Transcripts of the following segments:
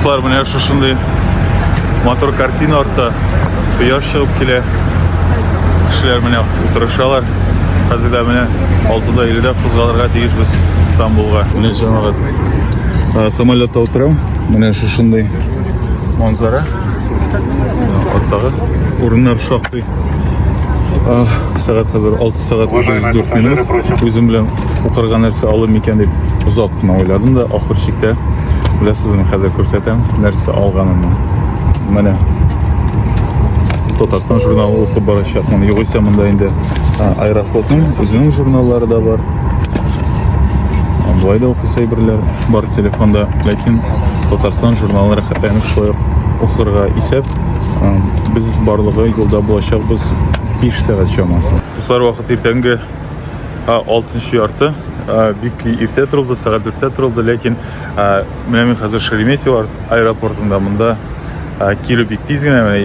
Dostlar, mene şuşunday motor kartina orta quyosh chiqib kele kishilar mene o'tirishsalar. Hozirda mene 6:50da qo'zg'alishga tegishmiz Istanbulga. Mene jamoat samolyotda o'tiraman. Mene şuşunday manzara. Ortag'i o'rinlar shoqdi. Saat hozir 6 soat 34 minut. O'zim bilan o'qirgan narsa olib ekan deb uzoqdan o'yladim-da, oxirchikda bilasizmi, hozir ko'rsataman narsa olganimni. Mana Tatarstan jurnali o'qib borashyapman. Yo'g'isa bunda endi Aeroportning o'zining jurnallari da bor. Boyda o'qisay birlar bor telefonda, lekin Tatarstan jurnallari xatlanib sho'y o'qirga isab biz borlig'i yo'lda bo'lashaq biz 5 soat chamasi. Dostlar, vaqt ertangi 6:30. Büyük irte turuldu, saat 4'te turuldu, lekin men hozir Sheremetyevo aeroportunda bunda kelib tezgina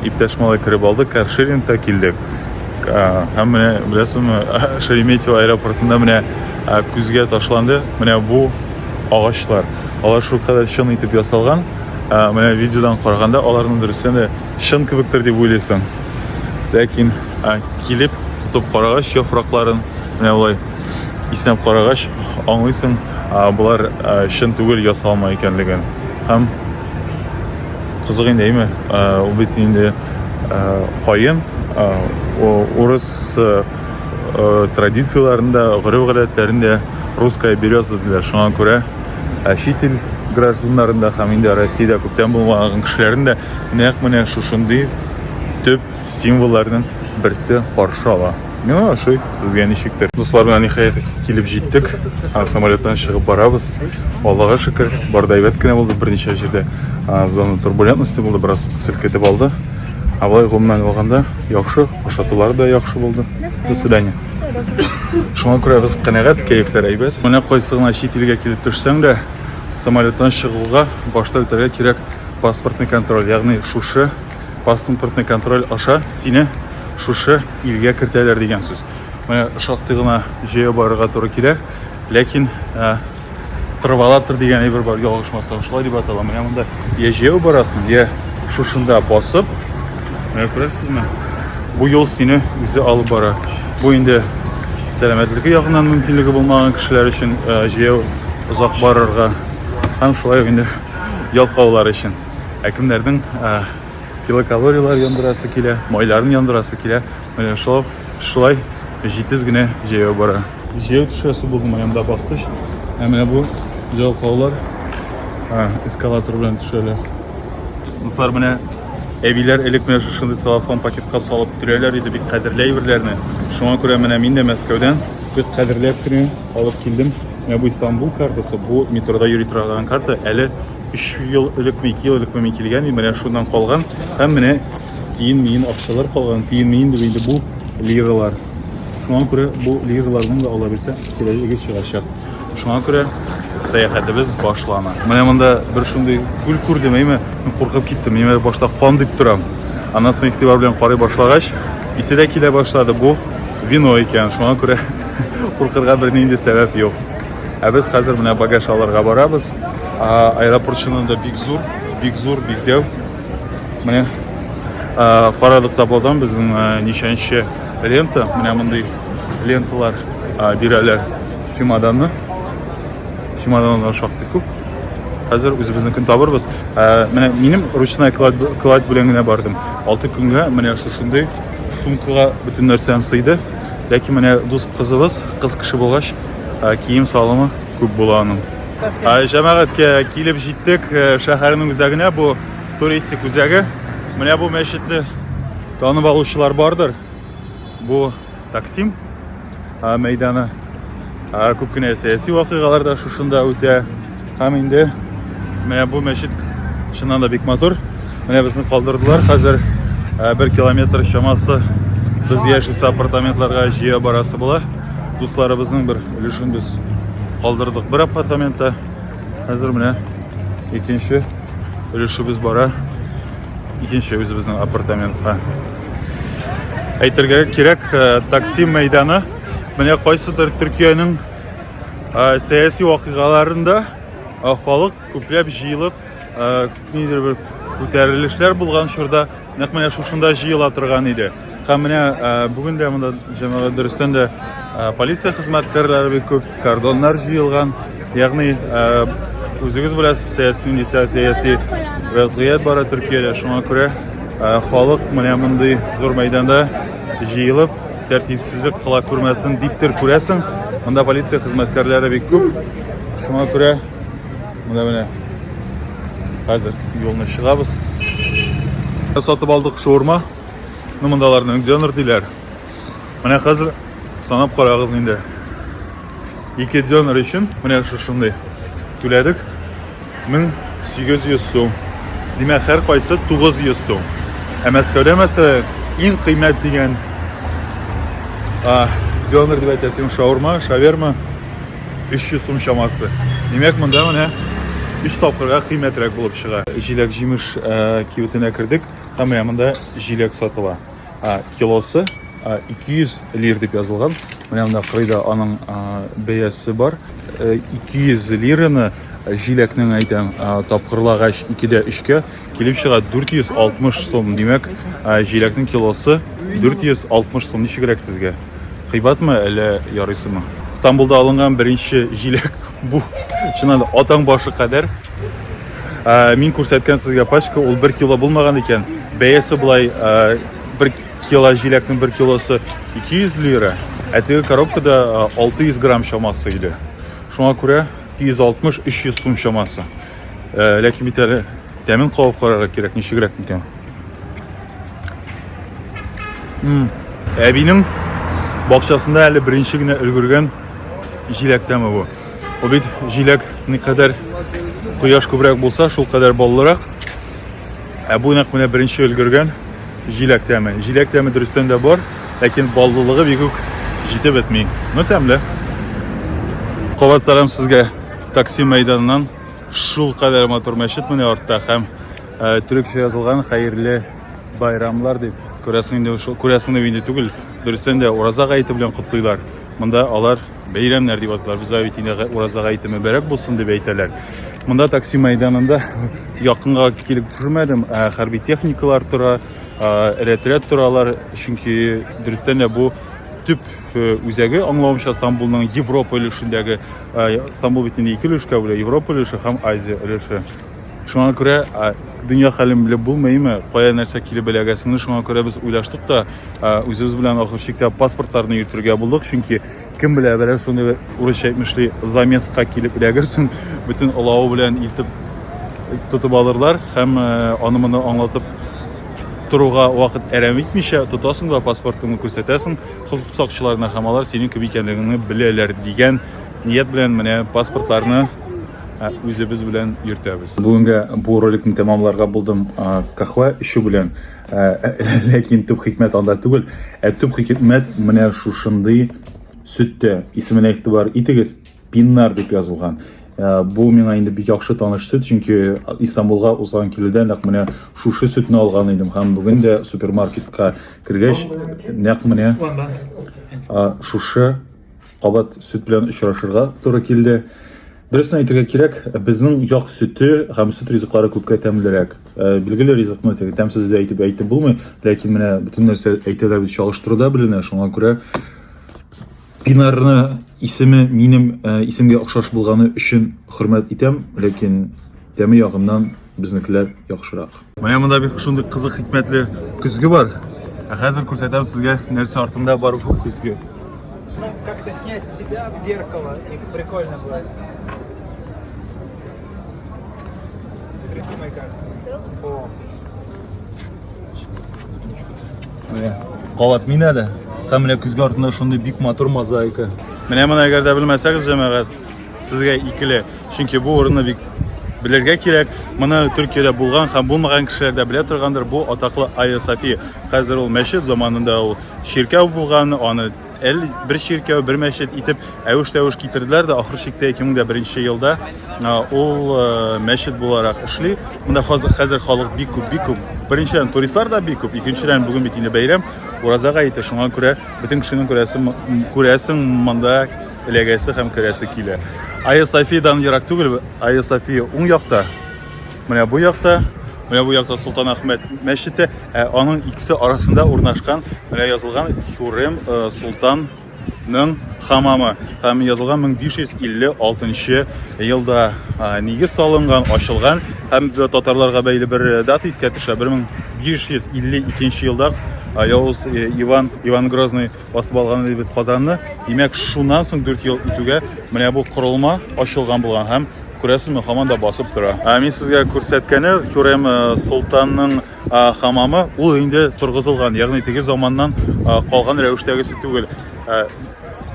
iptashmalar kirib oldik, carsharingda keldik. Hamma bilasizmi, Sheremetyevo aeroportunda mana kuzga tashlandi. Mana bu ağaçlar. Ular shu qadar shin etib yasalgan. Mana videodan qaraganda ularning durustida shin kibikdir deb o'ylaysan. Lekin kelib tutib qaragach, yaproqlarin mana ulay isnab qaragach, anlaysan, bular shin tugul yasalma ekanligini. Ham qiziq endimi? U bitinde qo'yin o'ris traditsiyalarında, g'urub-g'odatlarında ruskaya beryoza dedilar. Shunga ko'ra chet el gражданlarında ham endi Rossiyada ko'pdan bo'lmagan kishilarning naq mana shu shunday tüp simvollardan birisi qarshi ola. Mana shu sizga nishikdir. Do'stlar, bilan nihoyat kelib jetdik. Samolyotdan chiqib boramiz. Allohga shukr, bordaybatgina bo'ldi, bir necha yerda zona turbulentnosti bo'ldi, biroz silkitib oldi. Avval umuman olganda yaxshi, qo'shatuvlar da yaxshi bo'ldi. Biz bilan. Shunga ko'ra biz qanoat, kayflar aybat. Mana qo'ysig'ina chet elga kelib tursang-da, samolyotdan chiqishga boshda o'targa kerak pasportni kontrol, ya'ni shushi pasportni kontrol osha seni shushi ilga kiritalar degan so'z. Mana shoqtig'ina joyi borga to'g'ri kerak, lekin travalator degan bir bor yog'ishmasa, shular deb atalaman. Mana bunda ya joyi borasan, ya shushunda bosib, mana ko'rasizmi? Bu yo'l seni o'zi olib bora. Bu endi salomatligi yo'qdan mumkinligi bo'lmagan kishilar uchun joyi uzoq borarga ham shulay endi yolqovlar uchun. Kimlarning kilokaloriyalar yondurası kile, moylarni yondurası kile. Mana shulay jitizgina joyi bor. Joyi tushasi bo'ldi, mana bunda bosqish. Mana bu yolqovlar eskalator bilan tushadilar. Do'stlar, mana evliler elektronik shunday telefon paketga solib turarlar edi, bir qadrlayverlarni. Shunga ko'ra mana men de Moskvadan bir qadrlab turib olib keldim. Mana bu İstanbul kartasi, bu metroda yurib turadigan karta. Hali 3 yıl ilikmi, 2 yıl ilikmi kelgan, mana shundan qolgan. Ham mana tiyin akçalar qolgan, tiyin deganda bu liralar. Shunga ko'ra bu liralarni da olabilsa kelajakka chiqashar. Shunga ko'ra sayohatimiz boshlana. Mana bunda bir shunday gul ko'rdim, men qo'rqib ketdim. Men boshda qon deb turam. Anasini e'tibor bilan qaray boshlagach, isida kela boshladi. Bu vino ekan. Shunga ko'ra qo'rqirga bir nenda sabab yo'q. Biz hozir mana bagaj olishga boramiz. Aeroportchining da big dev. Mana qaralikda bo'lgan bizning nishanchi lenta. Mana bunday lentalar biralar chemodanni. Chemodanlar shoqdi ko'p. Hozir o'zimizni topirmiz. Mana mening ruchnoy klad bilangina bordim. 6 kunga mana shunday sumkaga butun narsam siydi. Lekin mana do'st qizimiz, qiz kishi bo'lgach, kiyim solimi ko'p bo'lganim. Jamoatga kelib jetdik, shaharning o'zagina, bu turistik o'zagi. Mana bu masjidni tanib oluvchilar bordir. Bu Taksim maydoni. Ko'pgina siyosiy voqealarda shunda o'ta. Ham endi mana bu masjid shundan da bek motor. Mana bizni qoldirdilar. Hozir 1 kilometr chamasi biz yashaymiz apartamentlarga jiya borasi bo'lar. Do'stlarimizning bir ulushini biz qoldirdik bir apartamentda. Hozir mana ikkinchi ulushimiz bora. Ikkinchi o'zimizning apartamentda. Aytirga kerak, Taksim maydoni mana qaysidir Turkiyaning siyosiy voqealarında xalq ko'plab jiyilib нидер бер күтәрелешләр булган чорда нәкъ менә шушында җыела торган иде. Һәм менә бүген дә монда җәмәгать дөрестән дә полиция хезмәткәрләре бик күп, кордоннар җыелган. Ягъни үзегез беләсез, сәяси вазгыять бара Төркиядә. Шуңа күрә халык менә мондый зур мәйданда җыелып тәртипсезлек кыла күрмәсен диптер күрәсең. Монда полиция хезмәткәрләре бик күп. Шуңа күрә монда менә хәзер юлны чыгабыз. Сатып алдык шаурма. Мондаларның донор диләр. Менә хәзер санап карагыз инде. 2 донор өчен менә шушындай түләдек. 1800 сум. Димәк, һәр кайсы 900 сум. Ә Мәскәүдә мәсәлән иң кыйммәт дигән донор дип әйтәсең шаурма, шаверма 300 сум чамасы. Димәк, монда менә 3 тапкырга кыйммәтрәк булып чыга. Җиләк җимеш кибетенә кердек. Һәм менә монда җиләк сатыла. Килосы 200 лир дип язылган. Менә монда кырыйда аның бәясе бар. 200 лираны җиләкнең әйтәм тапкырлагач 2дә 3кә килеп чыга 460 сум. Димәк, җиләкнең килосы 460 сум. Ничегрәк сезгә? Кыйбатмы әллә ярыйсымы? Стамбулда алынган беренче җиләк бу. Чыннан да атаң башы кадәр. Мин күрсәткән сезгә пачка, ул 1 кило булмаган икән. Бәясе булай 1 кило җиләкнең 1 килосы 200 лира. Ә теге коробкада 600 грамм чамасы иде. Шуңа күрә 260-300 сум чамасы. Ләкин бит әле тәмин кабып карарга кирәк, ничегрәк икән. Әбинең бакчасында әле беренче генә өлгергән җиләк тәме бу. Ул бит җиләк никадәр кояш күбрәк булса, шул кадәр баллырак. Ә бу нәкъ менә беренче өлгергән җиләк тәме. Җиләк тәме дөрестән дә бар, ләкин баллылыгы бик үк җитеп бетми. Ну тәмле. Кабат салам сезгә Таксим мәйданыннан. Шул кадәр матур мәчет менә артта һәм төрекчә язылган хәерле байрамлар дип. Күрәсең инде түгел. Дөрестән дә Ураза гаете белән котлыйлар. Монда алар бәйрәмнәр дип аталар. Без бит инде Ураза гаете мөбарәк булсын дип әйтәләр. Монда Таксим мәйданында якынга килеп күрмәдем. Хәрби техникалар тора, рәтрәт торалар, чөнки дөрестән дә бу төп үзәге аңлавымча Стамбулның Европа өлешендәге Стамбул бит инде 2 өлешкә бүлә, Европа өлеше һәм Азия өлеше. Шуңа күрә дөнья хәлен белеп булмыймы, кая нәрсә килеп беләгәсеңне, шуңа күрә без уйлаштык та үзебез белән ахырчыкта паспортларны йөртергә булдык, чөнки кем белә бәлә шуны урысча әйтмешли замеска килеп беләгәрсең, бөтен олавы белән илтеп тотып алырлар һәм аны-моны аңлатып торуга вакыт әрәм итмичә тотасың да паспортыңны күрсәтәсең, хокук сакчыларына һәм алар синең кем икәнлегеңне беләләр дигән ният белән менә паспортларны үзебез белән йөртәбез. Бүгенгә бу роликны тәмамларга булдым кахва ишү белән. Ләкин төп хикмәт анда түгел. Төп хикмәт менә шушындый сөттә. Исеменә игътибар итегез, пиннар дип язылган. Бу миңа инде бик яхшы таныш сөт, чөнки Истанбулга узган килүдә нәкъ менә шушы сөтне алган идем һәм бүген дә супермаркетка кергәч нәкъ менә шушы кабат сөт белән очрашырга туры килде. Дөресен әйтергә кирәк, безнең як сөте һәм сөт ризыклары күпкә тәмлерәк. Билгеле ризыкны тәмсез дә әйтеп булмый, ләкин менә бөтен нәрсә әйтәләр бит чагыштыруда беленә, шуңа күрә пинарны исеме минем исемгә охшаш булганы өчен хөрмәт итәм, ләкин тәме ягыннан безнекеләр яхшырак. Менә монда бик шундый кызык хикмәтле көзге бар. Хәзер күрсәтәм сезгә нәрсә артында бар ул көзге. Как-то снять себя в зеркало, и прикольно будет. Прикинь, как. О. Кабат мин әле. Һәм менә күзгә артында шундый бик матур мозаика. Менә моны әгәр дә белмәсәгез, җәмәгать, сезгә икеле. Чөнки бу урынны бик белергә кирәк. Моны Төркиядә булган һәм булмаган кешеләр дә белә торгандыр. Бу атаклы Айя София. Хәзер ул мәчет заманында ул ширкәү булган, аны бер ширкәү, бер мәчет итеп әвеш-тәвеш китерделәр дә, ахыр чиктә 2001 елда ул мәчет буларак эшли. Монда хәзер халык бик күп. Беренчедән туристлар да бик күп, икенчедән бүген бит инде бәйрәм, Ураза гаете, шуңа күрә бөтен кешенең күрәсең монда эләгәсе һәм керәсе килә. Айя Софиядан ерак түгел, Айя София уң якта. Менә бу якта Султан Ахмет мәчете, аның икесе арасында урнашкан, менә язылган Хюррем Султанның хамамы. Һәм язылган 1556 елда нигез салынган, ачылган. Һәм татарларга бәйле бер дата искә төшә. 1552 елда Явыз Иван Грозный басып алган дип Казанны. Димәк, шуннан соң 4 ел үтүгә менә бу корылма ачылган булган һәм күрәсезме, һаман да басып тора. Мин сезгә күрсәткәне Хюррем Султанның хамамы, ул инде торгызылган, ягъни теге заманнан калган рәвештәгесе түгел.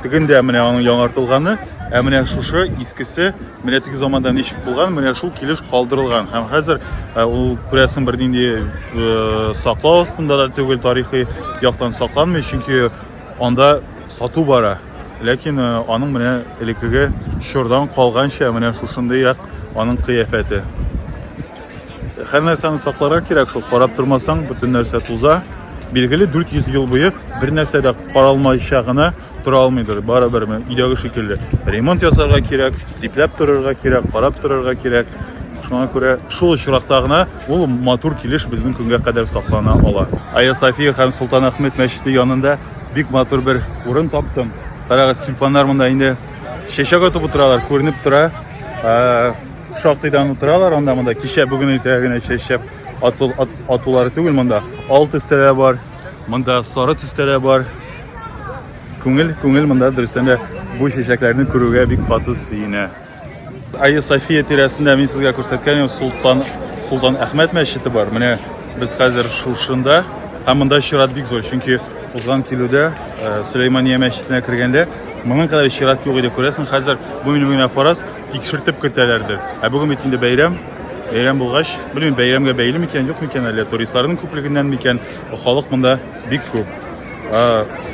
Тегендә менә аның яңартылганы, менә шушы искесе, менә теге заманда ничек булган, менә шул килеш калдырылган. Һәм хәзер ул күрәсең бер нинди саклау астында да түгел, тарихи яктан сакланмый, чөнки анда сату бара. Ләкин аның менә элекеге шурдан калганча менә шушындый як аның кыяфәте. Һәр нәрсәне сакларга кирәк, шул карап тормасаң бөтен нәрсә туза. Билгеле 400 ел буе бер нәрсә дә каралмайча гына тора алмыйдыр. Барыбер өйдәге шикелле. Ремонт ясарга кирәк, сипләп торырга кирәк, карап торырга кирәк. Шуңа күрә шул очракта гына ул матур килеш безнең көнгә кадәр саклана ала. Айя София һәм Султан Ахмет мәчете янында бик матур бер урын таптым. Карагыз, тюльпаннар монда инде чәчәк атып утыралар, күренеп тора. Шактыйдан утыралар, анда монда кичә бүген иртәгә чәчәк атулары түгел монда. Ал төстәләр бар, монда сары төстәләр бар. Күңел монда дөрестән дә бу чәчәкләрне күрүгә бик каты сөенә. Айя София тирәсендә мин сезгә күрсәткән Султан Ахмет мәчете бар. Менә без хәзер шушында, һәм монда чират бик зур, чөнки узган килүдә Сөләймания мәчетенә кергәндә моның кадәр чират юк иде. Күрәсең, хәзер бу минем фараз тикшертеп кертәләрдер. Бүген бит инде бәйрәм булгач, белмим, бәйрәмгә бәйле микән, юк микән, әле туристларның күплегеннән микән, халык монда бик күп.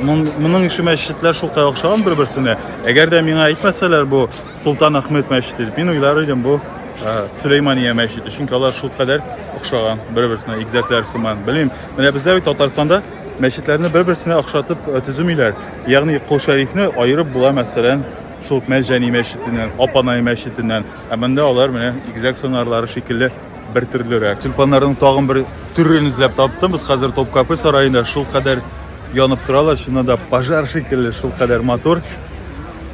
Моның ише мәчетләр шулкай охшаган бер-берсенә. Әгәр дә миңа әйтмәсәләр бу Султан Ахмет мәчете, мин уйлар идем бу Сөләймания мәчете, чөнки алар шулкадәр охшаган бер-берсенә, игезәкләр сыман. Белмим, менә бездә бит Татарстанда мәчетләрне бер-берсенә охшатып төзүмиләр. Ягъни Кул Шәрифне аерып була, мәсәлән, шул Мәлҗани мәчетеннән, Апанай мәчетеннән. Монда алар менә игезәк сыңарлары шикелле бер төрлерәк. Тюльпаннарның тагын бер түрен эзләп таптым. Без хәзер Топкапы сараенда шул кадәр янып торалар, шунда да пожар шикелле, шул кадәр матур.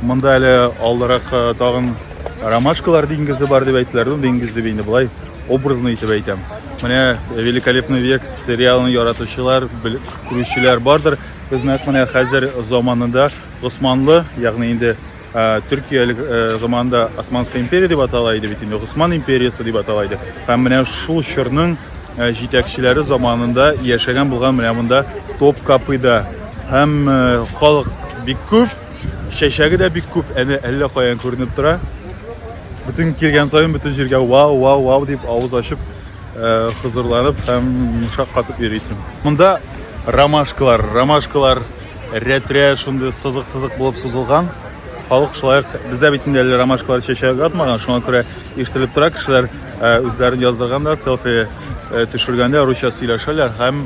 Монда әле алдарак тагын ромашкалар диңгезе бар дип әйттеләр, диңгез дип инде булай образно итеп әйтәм. Менә Великолепный век сериалын яратучылар, күрүчеләр бардыр. Без менә хәзер заманында Госманлы, ягъни инде Төркиялек заманда Османская империя дип атала иде бит инде, Госман империясы дип атала иде. Һәм менә шул чорның җитәкчеләре заманында яшәгән булган менә монда Топкапыда. Һәм халык бик күп, чәчәге дә бик күп, әллә каян күренеп тора. Bütün килгән саен bütün җиргә вау дип авыз ачып хызырланып һәм мушак катып йөрисең. Монда ромашкалар рәт-рәт шундый сызык булып сузылган. Халык шулай, бездә бит инде ромашкалар чәчәк атмаган, шуңа күрә ишетелеп тора, кешеләр үзләрен яздырганда, селфи төшергәндә русча сөйләшәләр һәм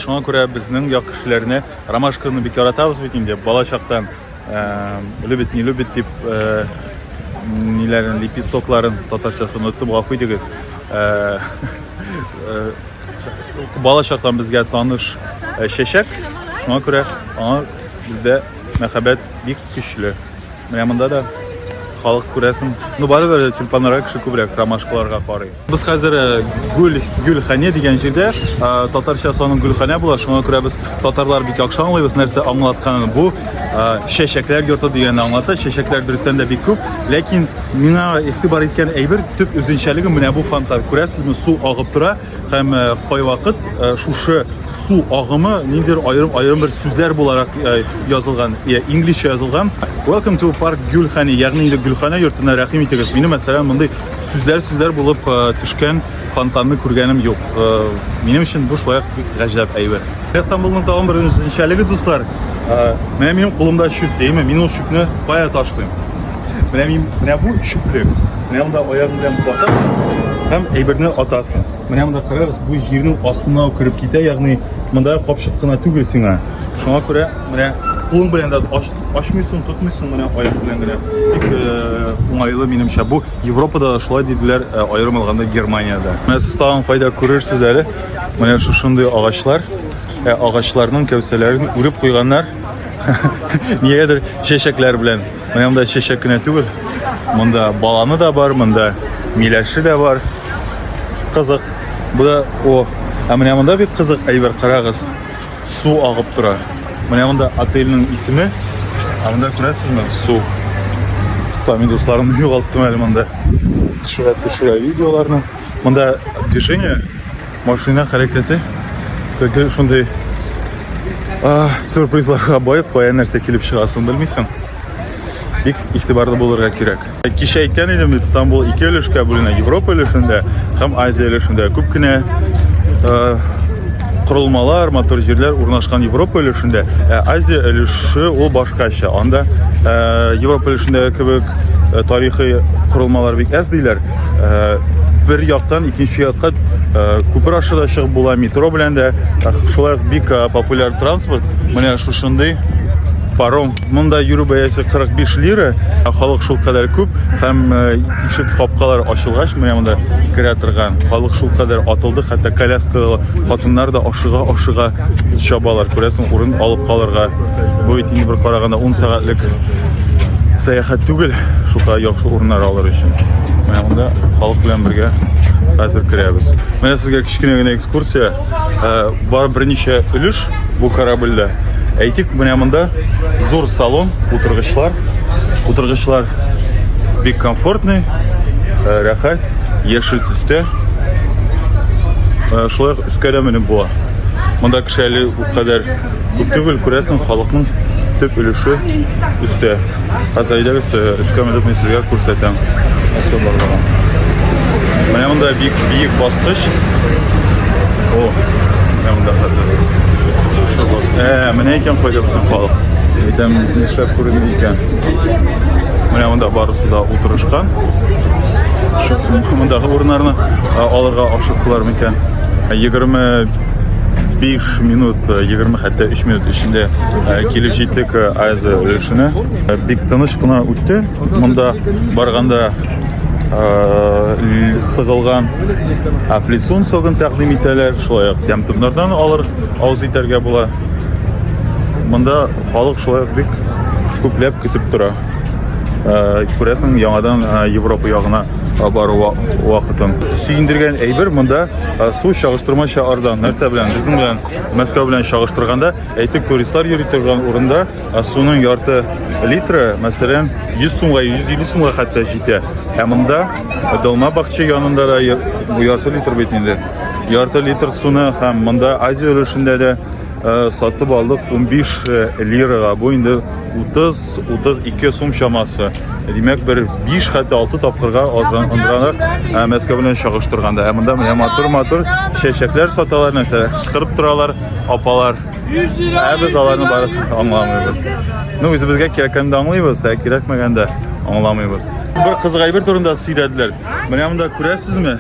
шуңа күрә безнең як кешеләрне ромашканы бик яратабыз бит инде, балачактан любит, не любит дип ниләрен, лепестокларын татарчасын оттым, гафу итегез. Балачактан безгә таныш чәчәк, шуңа күрә аңа бездә мәхәббәт бик көчле. Менә монда да халык күрәсең, барыбер тюльпаннарга кеше күбрәк ромашкаларга карый. Без хәзер Гөлханә дигән җирдә, татарча саның Гөлханә була, шуңа күрә без татарлар бик яхшы аңлыйбыз нәрсә аңлатканын. Бу чәчәкләр йорты дигәнне аңлата, чәчәкләр дөрестән дә бик күп, ләкин миңа игътибар иткән әйбер төп үзенчәлеге менә бу фонтан. Күрәсезме, су агып тора һәм кайвакыт шушы су агымы ниндидер аерым бер сүзләр буларак язылган, инглизчә язылган. Welcome to Park Gülhane, ягъни инде Гөлханә йортына рәхим итегез. Мине мәсәлән мондай сүзләр булып төшкән фонтанны күргәнем юк. Минем өчен бу шулай гаҗәп әйбер. Истанбулның тагын бер үзенчәлеге, дуслар. Менә минем кулымда чүп дейме, мин ул чүпне кая ташлыйм. Менә бу чүплек. Менә монда аяк белән басасың һәм әйберне атасың. Менә монда карагыз, бу җирнең астына кирип китә, ягъни монда капчык кына түгел сиңа. Шуңа күрә менә кулың белән дә ачмыйсың, тотмыйсың, менә аяк белән генә. Тик уңайлы минемчә. Бу Европада шулай диделәр, аерым алганда Германиядә. Менә сез тагын файда күрерсез әле. Менә шушындый агачлар, агачларның кәүсәләрен үреп куйганнар. Нигәдер чәчәкләр белән. Менә монда чәчәк кенә түгел. Монда баланы да бар, монда миләше дә бар. Кызык. Бу да о. Менә монда бик кызык әйбер, карагыз. Су агып тора. Менә монда отельнең исеме. Монда күрәсезме? Су. Мин дусларымны югалттым әле монда. Төшерә видеоларны. Монда движение, машина хәрәкәте. Теге шундый сюрпризларга бай, кая нәрсә килеп чыгасын белмисең. Бик игътибарлы булырга кирәк. Кичә әйткән идем, Истанбул 2 өлешкә бүленә: Европа өлешендә һәм Азия өлешендә. Күп кенә құрылмалар, мотор җирләр урнашкан Европа өлешендә. Азия өлеше ул башкача. Анда Европа өлешендә кебек тарихи құрылмалар бик әз диләр. Бер яктан икенче якка күпер ашы да чыгып була, метро белән дә. Шулай бик популяр транспорт. Менә шушындый паром. Монда йөрү бәясе 45 лира. Халык шул кадәр күп һәм ишек капкалар ачылгач, менә монда керә торган. Халык шул кадәр атылды, хәтта коляскалы хатыннар да ашыга чабалар. Күрәсең, урын алып калырга. Бу бит инде бер караганда 10 сәгатьлек сәяхәт түгел, шука яхшы урыннар алыр өчен. Менә монда халык белән бергә хәзер керәбез. Менә сезгә кичкенә генә экскурсия. Бар берничә өлеш бу корабльдә. Әйтик, менә монда зур салон, утыргычлар бик комфортный, рәхәт, яшел төстә. Шулай үскәдә менеп була. Монда кеше әле у кадәр күп түгел, күрәсең, халыкның төп өлеше өстә. Хәзер әйдәгез, өскә менеп мин сезгә күрсәтәм. Нәрсә барлыгын. Менә монда бик биек баскыч. Менә монда хәзер. Менә икән кайда бөтен халык. Әйтәм, нишләп күренми икән. Менә монда барысы да утырышкан. Мондагы урыннарны алырга ашыктылар микән. 25 минут, 20 хәтта 3 минут эчендә килеп җиттек Азия өлешенә. Бик тыныч кына үтте. Монда барганда сыгылган апельсин согын тәкъдим итәләр. Шулай ук тәмтемнәрдән алыр авыз итәргә була. Монда халык шулай ук бик күпләп көтеп тора. Күрәсең, яңадан Европа ягына бару вакытын. Сөендергән әйбер, монда су чагыштырмача арзан. Нәрсә белән? Безнең белән Мәскәү белән чагыштырганда, әйтик, туристлар йөри торган урында суның ярты литры, мәсәлән, 100 сумга, 150 сумга хәтта җитә. Монда Долма бакча янында да бу ярты литр бит инде. Ярты литр суны һәм монда Азия өлешендә дә сатып алдык 15 лирага. Бу инде 30-32 сум чамасы. Димәк, бер 5 хәтта 6 тапкырга азрандыралар Мәскәү белән чагыштырганда. Монда менә матур чәчәкләр саталар, нәрсә кычкырып торалар, апалар. Без аларны барып аңламыйбыз. Үзебезгә кирәккәндә аңлыйбыз, кирәкмәгәндә аңламыйбыз. Бер кызык әйбер турында сөйләделәр. Менә монда күрәсезме?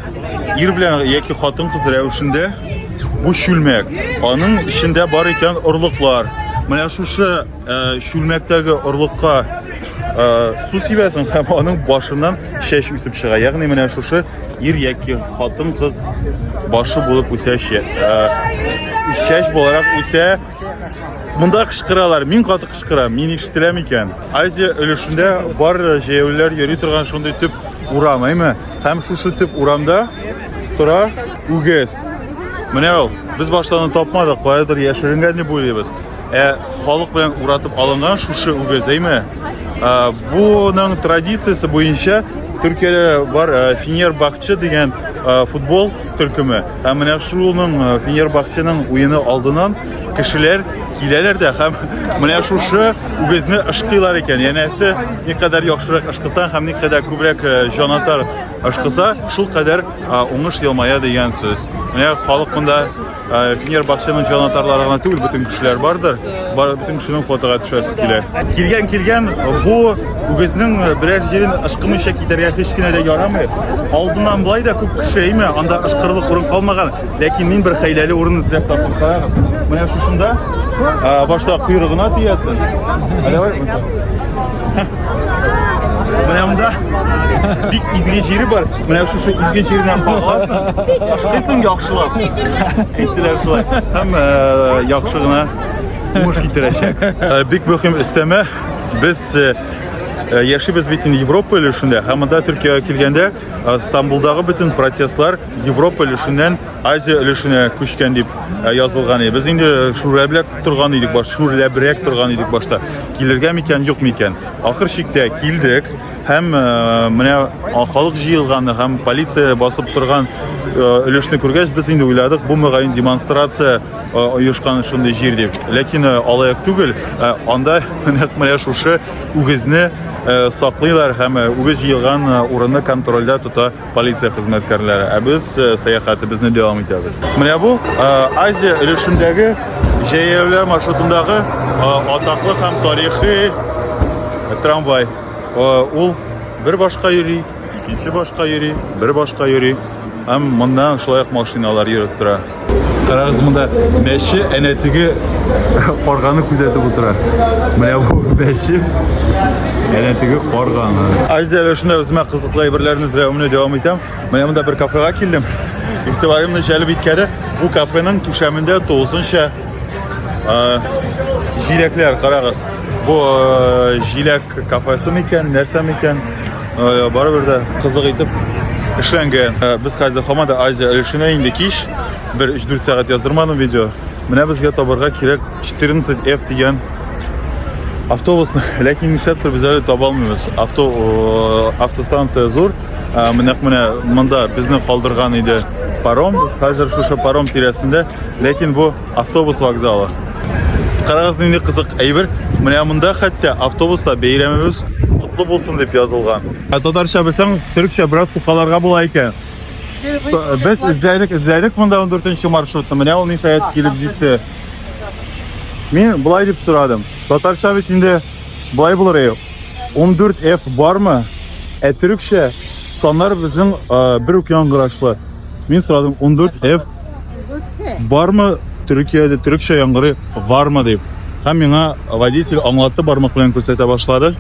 Ир белән яки хатын кыз рәвешендә бу шүлмәк. Аның ичендә бар икән орлыклар. Менә шушы шүлмәктәге орлыкка су сибәсең һәм аның башыннан чәч үсеп чыга. Ягъни менә шушы ир яки хатын кыз башы булып үсә. Чәч буларак үсә. Монда кычкыралар. Мин каты кычкырам. Мин ишетеләм икән. Азия өлешендә бар җәяүләр йөри торган шундый төп урам, әйме? Һәм шушы төп урамда тора үгез. Менә ул, без баштан тапмадык, каядыр яшеренгән дип уйлыйбыз. Халык белән уратып алынган шушы үгез, әйме? Буның традициясе буенча Төркиядә бар Фенербахче дигән футбол төркеме. Менә шуның Фенербахченың уены алдыннан кешеләр киләләр дә һәм менә шушы үгезне ышкыйлар икән. Янәсе, никадәр яхшырак ышкысаң һәм никадәр күбрәк җанатар ышкыса, шул кадәр уңыш елмая дигән сүз. Менә халык монда Фенербахченың җанатарлары гына түгел, бөтен кешеләр бардыр. Бөтен кешенең фотога төшәсе килә. Килгән бу үгезнең берәр җирен ышкымыйча китәргә һеч кенә дә ярамый. Алдыннан булай да күп кеше әйме, анда ышкырлык урын калмаган. Ләкин мин бер хәйләле урын эзләп тапып карагыз. Менә шушында башта койрыгына тиясен. Менә монда бик изге җире бар. Менә шушы изге җирдән кагыласың. Ашкайсың яхшылап. Әйттеләр шулай. Һәм яхшы гына уңыш китерәчәк. Бик мөһим өстәмә. Без яшибез бит инде Европа өлешендә, һәм монда Төркиягә килгәндә Стамбулдагы бөтен протестлар Европа өлешеннән Азия өлешенә күчкән дип язылган. Без инде шүрләбрәк торган идек башта. Килергә микән, юк микән. Ахыр чиктә килдек һәм менә халык җыелган һәм полиция басып торган өлешне күргәч, без инде уйладык, бу мөгаен демонстрация оешкан шундый җир дип. Ләкин алаяк түгел, анда менә шушы үгезне саклыйлар һәм үгез җыелган урынны контрольдә тота полиция хезмәткәрләре. Без сәяхәтебезне дәвам итәбез. Менә бу Азия өлешендәге җәяүләр маршрутындагы атаклы һәм тарихи трамвай. Ул бер башка йөри, икенче башка йөри, бер башка йөри. Һәм монда шулай ук машиналар йөреп тора. Карагыз, монда мәче әнә теге карганы күзәтеп утыра. Менә бу мәче әнә теге карганы. Азия өлешендә үземә кызыклы әйберләрне эзләүемне дәвам итәм. Менә монда бер кафега килдем. Игътибарымны җәлеп иткәне бу кафеның түшәмендә тулысынча җиләкләр. Карагыз. Бу җиләк кафесы микән, нәрсә микән? Барыбер дә кызык итеп эшләнгән. Без хәзер һаман Азия өлешенә инде кич. Bir 3-4 saat yazdırmadım video. Менә безгә табарга кирәк 14F дигән автобусны. Ләкин нишләптер без әле таба алмыйбыз. Автостанция зур. Менә монда безне калдырган иде паром. Без хәзер шушы паром тирәсендә. Ләкин бу автобус вокзалы. Карагыз, инде кызык әйбер. Менә монда хәтта автобуста бәйрәмебез кутлы булсын дип язылган. Татарча белсәң, төркчә бераз сукаларга була икән. Biz izləydik bunda 14-cü marşrutda. Mənə o nihayət gəlib җитте. Мен булай дип сорадым. Татарча бит инде булай булыр. 14F бармы? Төркчә саннар безнең бер үк яңгырашлы. Мен сорадым, 14F бармы? Төркиядә төркчә яңгыры бармы дип. Һәм миңа водитель аңлатты, бармак белән күрсәтә башлады.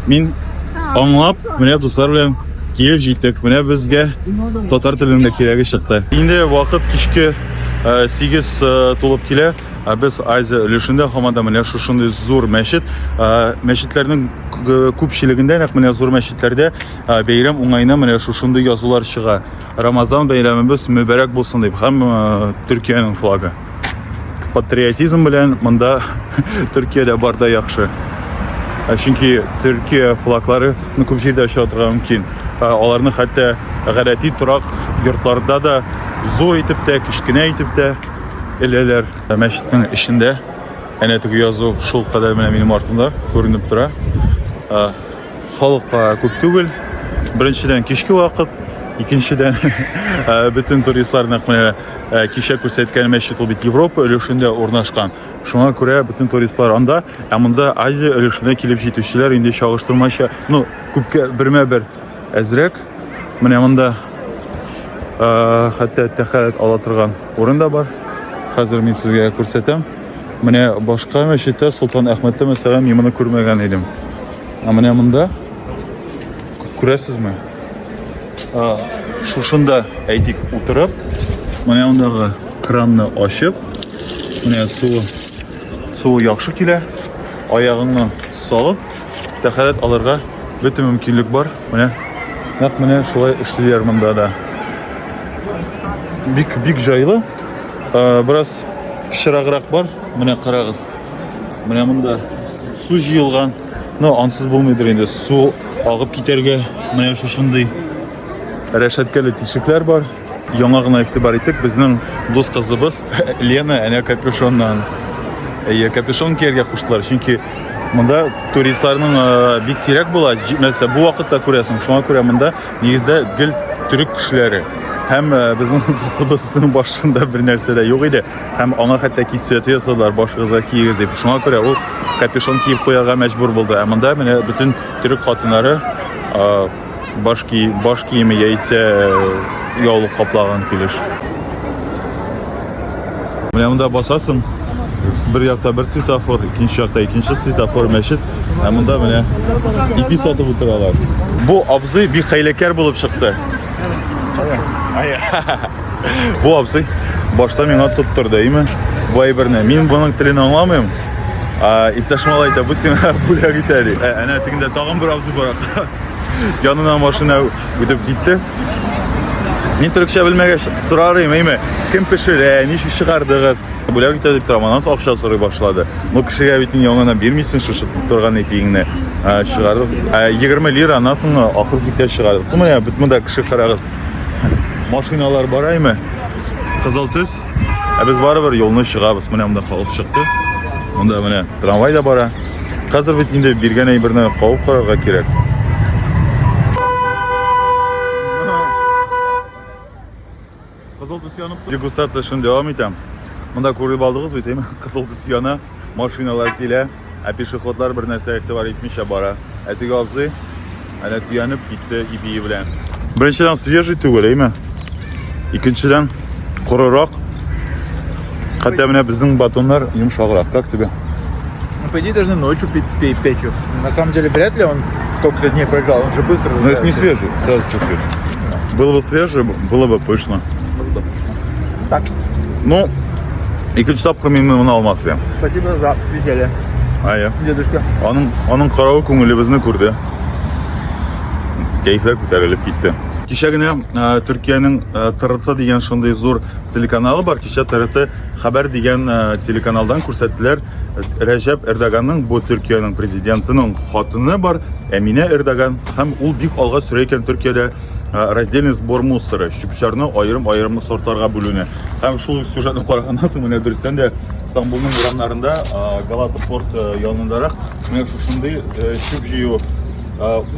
Мин аңлап, менә дуслар белән килеп җиттек. Менә безгә татар телендә кирәге чыкты. Инде вакыт кичке 8 тулып килә. Без Азия өлешендә һаман да менә шушындый зур мәчет. Мәчетләрнең күпчелегендә, нәкъ менә зур мәчетләрдә бәйрәм уңайына менә шушындый язулар чыга. Рамазан бәйрәмебез мөбарәк булсын дип, һәм Төркиянең флагы. Патриотизм белән монда Төркиядә барда яхшы. Чөнки Төркия флаглары күп җирдә очратырга мөмкин. Аларны хәтта гадәти торак йортларда да зур итеп тә, кичкенә итеп тә эләләр. Мәчетнең эчендә әнә теге язу шул кадәр менә минем артымда күренеп тора. Халык күп түгел. Беренчедән кичке вакыт, икенчедән бөтен туристлар нәкъ менә кичә күрсәткән мәчет ул бит Европа өлешендә урнашкан. Шуңа күрә бөтен туристлар анда, монда Азия өлешенә килеп җитүчеләр инде чагыштырмача, күпкә бермә-бер әзрәк. Менә монда хәтта тәһарәт ала торган урын да бар. Хәзер мин сезгә күрсәтәм. Менә башка мәчеттә Солтан Әхмәттә мәсәлән мин моны күрмәгән идем. Менә монда күрәсезме? Шушында әйтик утырып, менә мондагы кранны ачып, менә су яхшы килә. Аягыңны салып, тәһарәт алырга бөтен мөмкинлек бар. Нәкъ менә шулай эшлиләр монда да. Бик җайлы. Бераз пычраграк бар. Менә карагыз. Менә монда су җыелган. Ансыз булмыйдыр инде. Су агып китәргә менә шушындый рәшәткәле тишекләр бар. Яңа гына игътибар иттек, безнең дус кызыбыз Лена әнә капюшоннан. Капюшон кияргә куштылар, чөнки монда туристларның бик сирәк була. Мәсәлән, бу вакытта күрәсең, шуңа күрә монда нигездә гел төрек кешеләре. Һәм безнең дустыбызның башында бер нәрсә дә юк иде. Һәм аңа хәтта кисәт ясадылар, башыгызга киегез дип. Шуңа күрә ул капюшон киеп куярга мәҗбүр булды. Монда менә бөтен төрек хатыннары баш киеме яисә яулык каплаган килеш. Менә монда басасың, bir yakta bir svetofor, ikinci yakta ikinci svetofor meşit. Bunda bana ipi satıp oturuyorlar. Bu abzı bir haylekar bulup çıktı. Bu abzı başta bana tutturdu değil mi? Bu ayberine. Ben bunun dilini anlamıyorum. İptaşmalı ayda bu sene buraya gitti. Ana tıkında tağım bir abzı var. Yanına maşına gidip gitti. Ben Türkçe bilmeye sorarım değil mi? Kim pişirir, ne iş çıkardınız? Buraya gitti deyip durama nasıl akşam soruyu başladı. Bu kişiye bitin yanına bir misin şu tutturgan ipini çıkardık. 20 lira nasıl ahır zikte çıkardık. Bu ne? Bitme de kişi kararız. Maşinalar baray mı? Kızıltüz. Biz barabir yolunu çıkabız. Buna bunda halk çıktı. Bunda buna tramvay da bara. Hazır bitinde bir gene birine qavub qararga kerak. Kızıltüz yanıp degustatsiya şunu devam etem. Bunda ko'rib oldingiz mi deymi? Kızıltüz yana mashinalar kela, peshexodlar bir narsa e'tibor etmishlar bara. Atiga obzi ana tuyanib ketdi ipi bilan. Birinchidan свежий tugul, deymi? İkinciden qururoq. Hatta bana bizning batonlar yumshoqroq. Как тебе? Ну, по идее, должны ночью печь их. На самом деле, вряд ли он сколько-то дней проезжал, он же быстро Но если не свежий, сразу чувствуешь. Было бы свежее, было бы пышно. Так, Ну, ikinci tapqır men buni olmasam. спасибо за веселье, Aya. дедушка. Onun qarov ko'ngli bizni ko'rdi. Keyflar ko'tarilib ketdi. Kechagina Turkiyaning TRT degan shunday zo'r telekanali bor. Kecha TRT xabar degan telekanaldan ko'rsatdilar. Recep Erdoganning bu Turkiyaning prezidentining xotini bor, Emine Erdogan ham ul bik olg'a surayotgan Turkiyada раздельный сбор мусора, shupcharni ayrim sortlarga bo'luni. Ham shu syujetni qaragandan so'ng men durustdan da Istanbulning uramlarında Galata port yonundaroq men shunday shupjiyu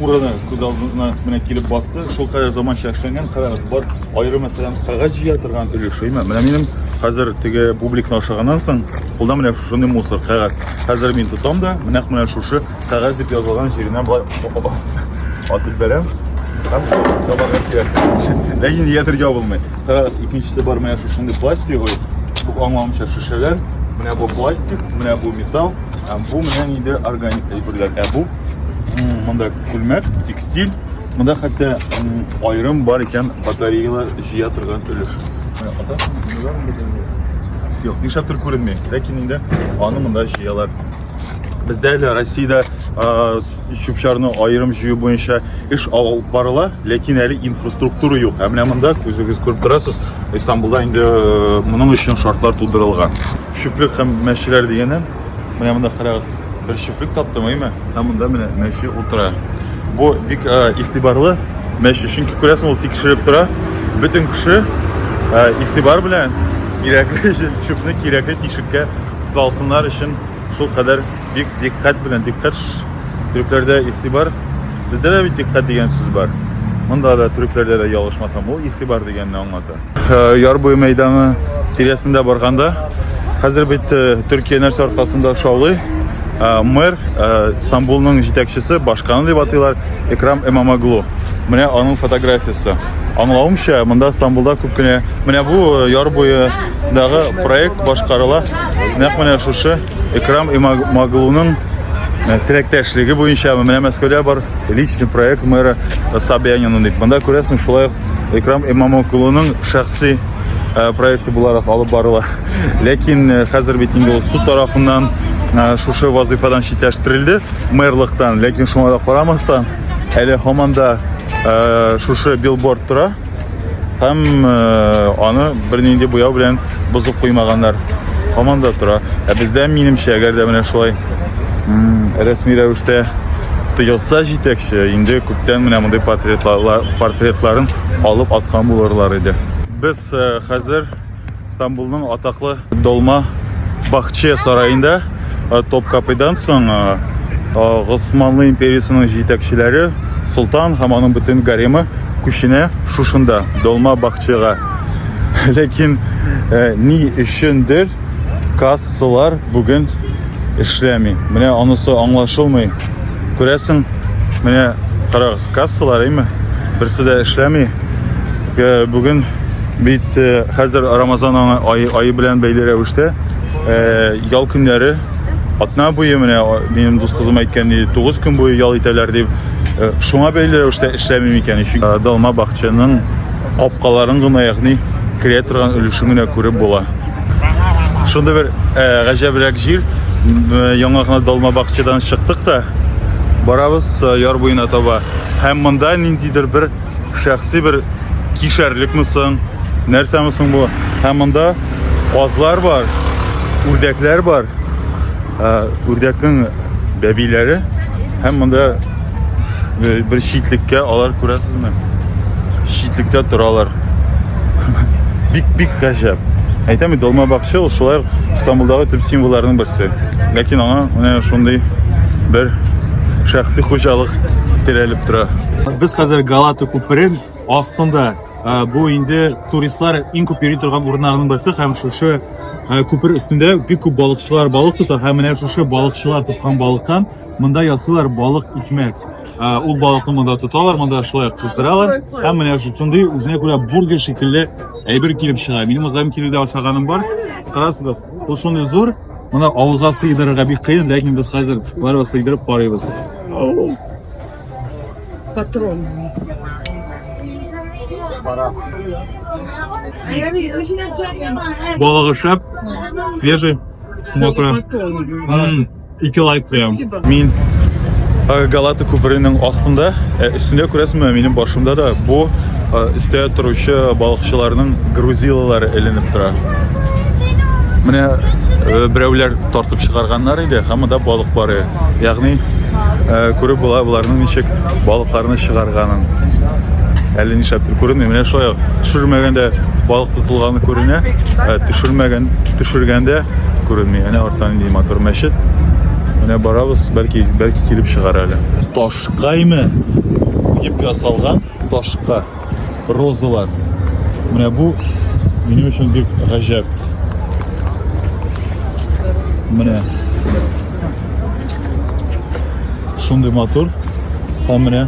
Urani ko'z oldimga mana kelib bosdi. Shu qadar zaman shashlangan qaramiz bor. Ayrim masalan qog'oz jiya turgan ulushaymi. Mana menim hozir tigi publikni o'shagandan so'ng qo'lda mana shunday musor qog'oz. Hozir men tutamda mana shu qog'oz deb yozilgan yeridan otib beram. Lekin yetirga bo'lmaydi. Qog'oz ikkinchisi bor mana shunday plastik, bu anlamcha shishalar. Mana bu plastik, mana bu metal, bu mana endi organik ayburlar. Bu bunda kulmak, tekstil, bunda hatta ayrim bor ekan batareyalar jiya turgan ulush. Yo'q, nishab turib ko'rinmaydi. Lekin endi ani bunda jiyalar. Bizda Rossiyada shupcharni ayrim jiyu bo'yicha ish olib borila, lekin hali infrastruktura yo'q. Mana bunda o'zingiz ko'rib turasiz, Istanbulda endi buning uchun shartlar to'ldirilgan. Shuplik ham mashlar degani, mana bunda qarag'iz. Bir shuplik topdimmi? Bunda mana mashi o'tira. Bu bik ig'tiborli mashi, chunki ko'rasizmi, u tekshirib tura. Butun kishi ig'tibor bilan kerakli shupni kerakli teshikka solsinlar uchun shu qadar bik diqqat bilan Türklarda ig'tibor, bizda ham diqqat degan so'z bor. Bunda da Türklarda da yolg'ishmasam, bu ig'tibor deganni anglatadi. Yorbo'y maydoni terasida borganda hozir bitta Turkiya narsa orqasida shog'li mer İstanbul'un yetakchisi başkanı deb ataylar Ekrem İmamoğlu. Mana onun fotografiyasi. Anlawimcha, bunda İstanbulda ko'pgina mana bu Yorbo'ydagi proyekt boshqarila. Naq mana shu Ekrem İmamoğlu'nun tilakdashligi bo'yicha mana Moskvada bor личный proyekt meri Sobyaninning deb. Bunda ko'rasizmi, shulay Ekrem İmamoğlu'nun shaxsiy proyekti bo'laraq olib borila. Lekin hozir bitinga sud tarafidan şu vazifadan chetlashtirildi merlikdan, lekin shunga da qaramasdan hali hamanda şu billboard tura. Ham onu bir nindi bo'yoq bilan buzib qo'ymaganlar hamanda tura. Bizda menimcha agarda mana shulay rasmiy ravishda tiyilsa yetakchi, endi ko'pdan mana bunday portretlarni olib atgan bo'larlar edi. Biz hozir İstanbulning ataqli Dolma Baxchi saroyida Topkapı'dan sonra Osmanlı İmperiyasının yetakçileri Sultan Haman'ın bütün garemi kuşine şuşunda Dolma Baxçı'ya. Lekin ni işindir kassalar bugün işlemiyor. Mene anısı anlaşılmıyor. Göresin, mene qarağız kassalar değil mi? Birisi de işlemiyor. Bugün Bit hazır Ramazan ayı bilen beyli rəvişdə yal günləri atna boyu benim dost kızım aytgandi 9 gün boyu yal iteler deyip şuna beyli rəvişdə işləmim ikən dalma bağçanın qapqaların gına ягъни kirə turgan өлüşүнә күреп була. Şunda bir gajabrak jir яңа гына dalma bağçadan çıktık da barabız yar boyuna taба. Hem monda ниндидер bir şəxsi bir kişərlik misin? Нәрсә misin bu? Hem monda qazlar var, ürdəklər var. Ürdəkin bəbiyləri hem monda bir şiitlikə alar күрәсезме? Şiitlikdə duralar. Bik gajab. Әйтәм, dalma bağça ул шулай İstanbul'dагы төп символларның берсе. Ләкин аңа менә шундый bir şəxsi хуҗалык терәлеп тора. Без хәзер Галата күперен астында bu indi turistlar иң күп йөри торган урыннарның берсе һәм шушы күпер өстендә бик күп балыкчылар балык тота һәм менә шушы балыкчылар тоткан балыктан монда ясыйлар балык икмәк. Ул балыкны монда тоталар, монда шулай кыздыралар һәм менә шундый үзенә күрә бургер шикелле әйбер килеп чыга. Минем үзем килүдә ашаганым бар. Карасыз, ул шундый зур, моны авызга сыйдырырга бик кыен, ләкин без хәзер барыбыз сыйдырып карыйбыз. Патрон. Балыгы шәп, свежий, мокрый. İki like koyam. Min Galata күперенең астында, өстендә күрәсезме, минем башымда да bu üstə turuvchi balıqçılarning gruzililari elinib tора. Менә берәүләр тартып чыгарганнар иде, һәммәдә балык бар. Ягъни күреп була буларның ничек балыкларны чыгарганын. Әле нишләптер күренми. Менә шулай төшермәгәндә балык тотылганы күренә, төшергәндә күренми. Әнә арттан инде мотор мәчет. Менә барабыз, бәлки килеп чыгар әле. Ташкаймы? Дип ясалган ташка розалар. Менә бу минем өчен бик гаҗәп. Менә шундый мотор, һәм менә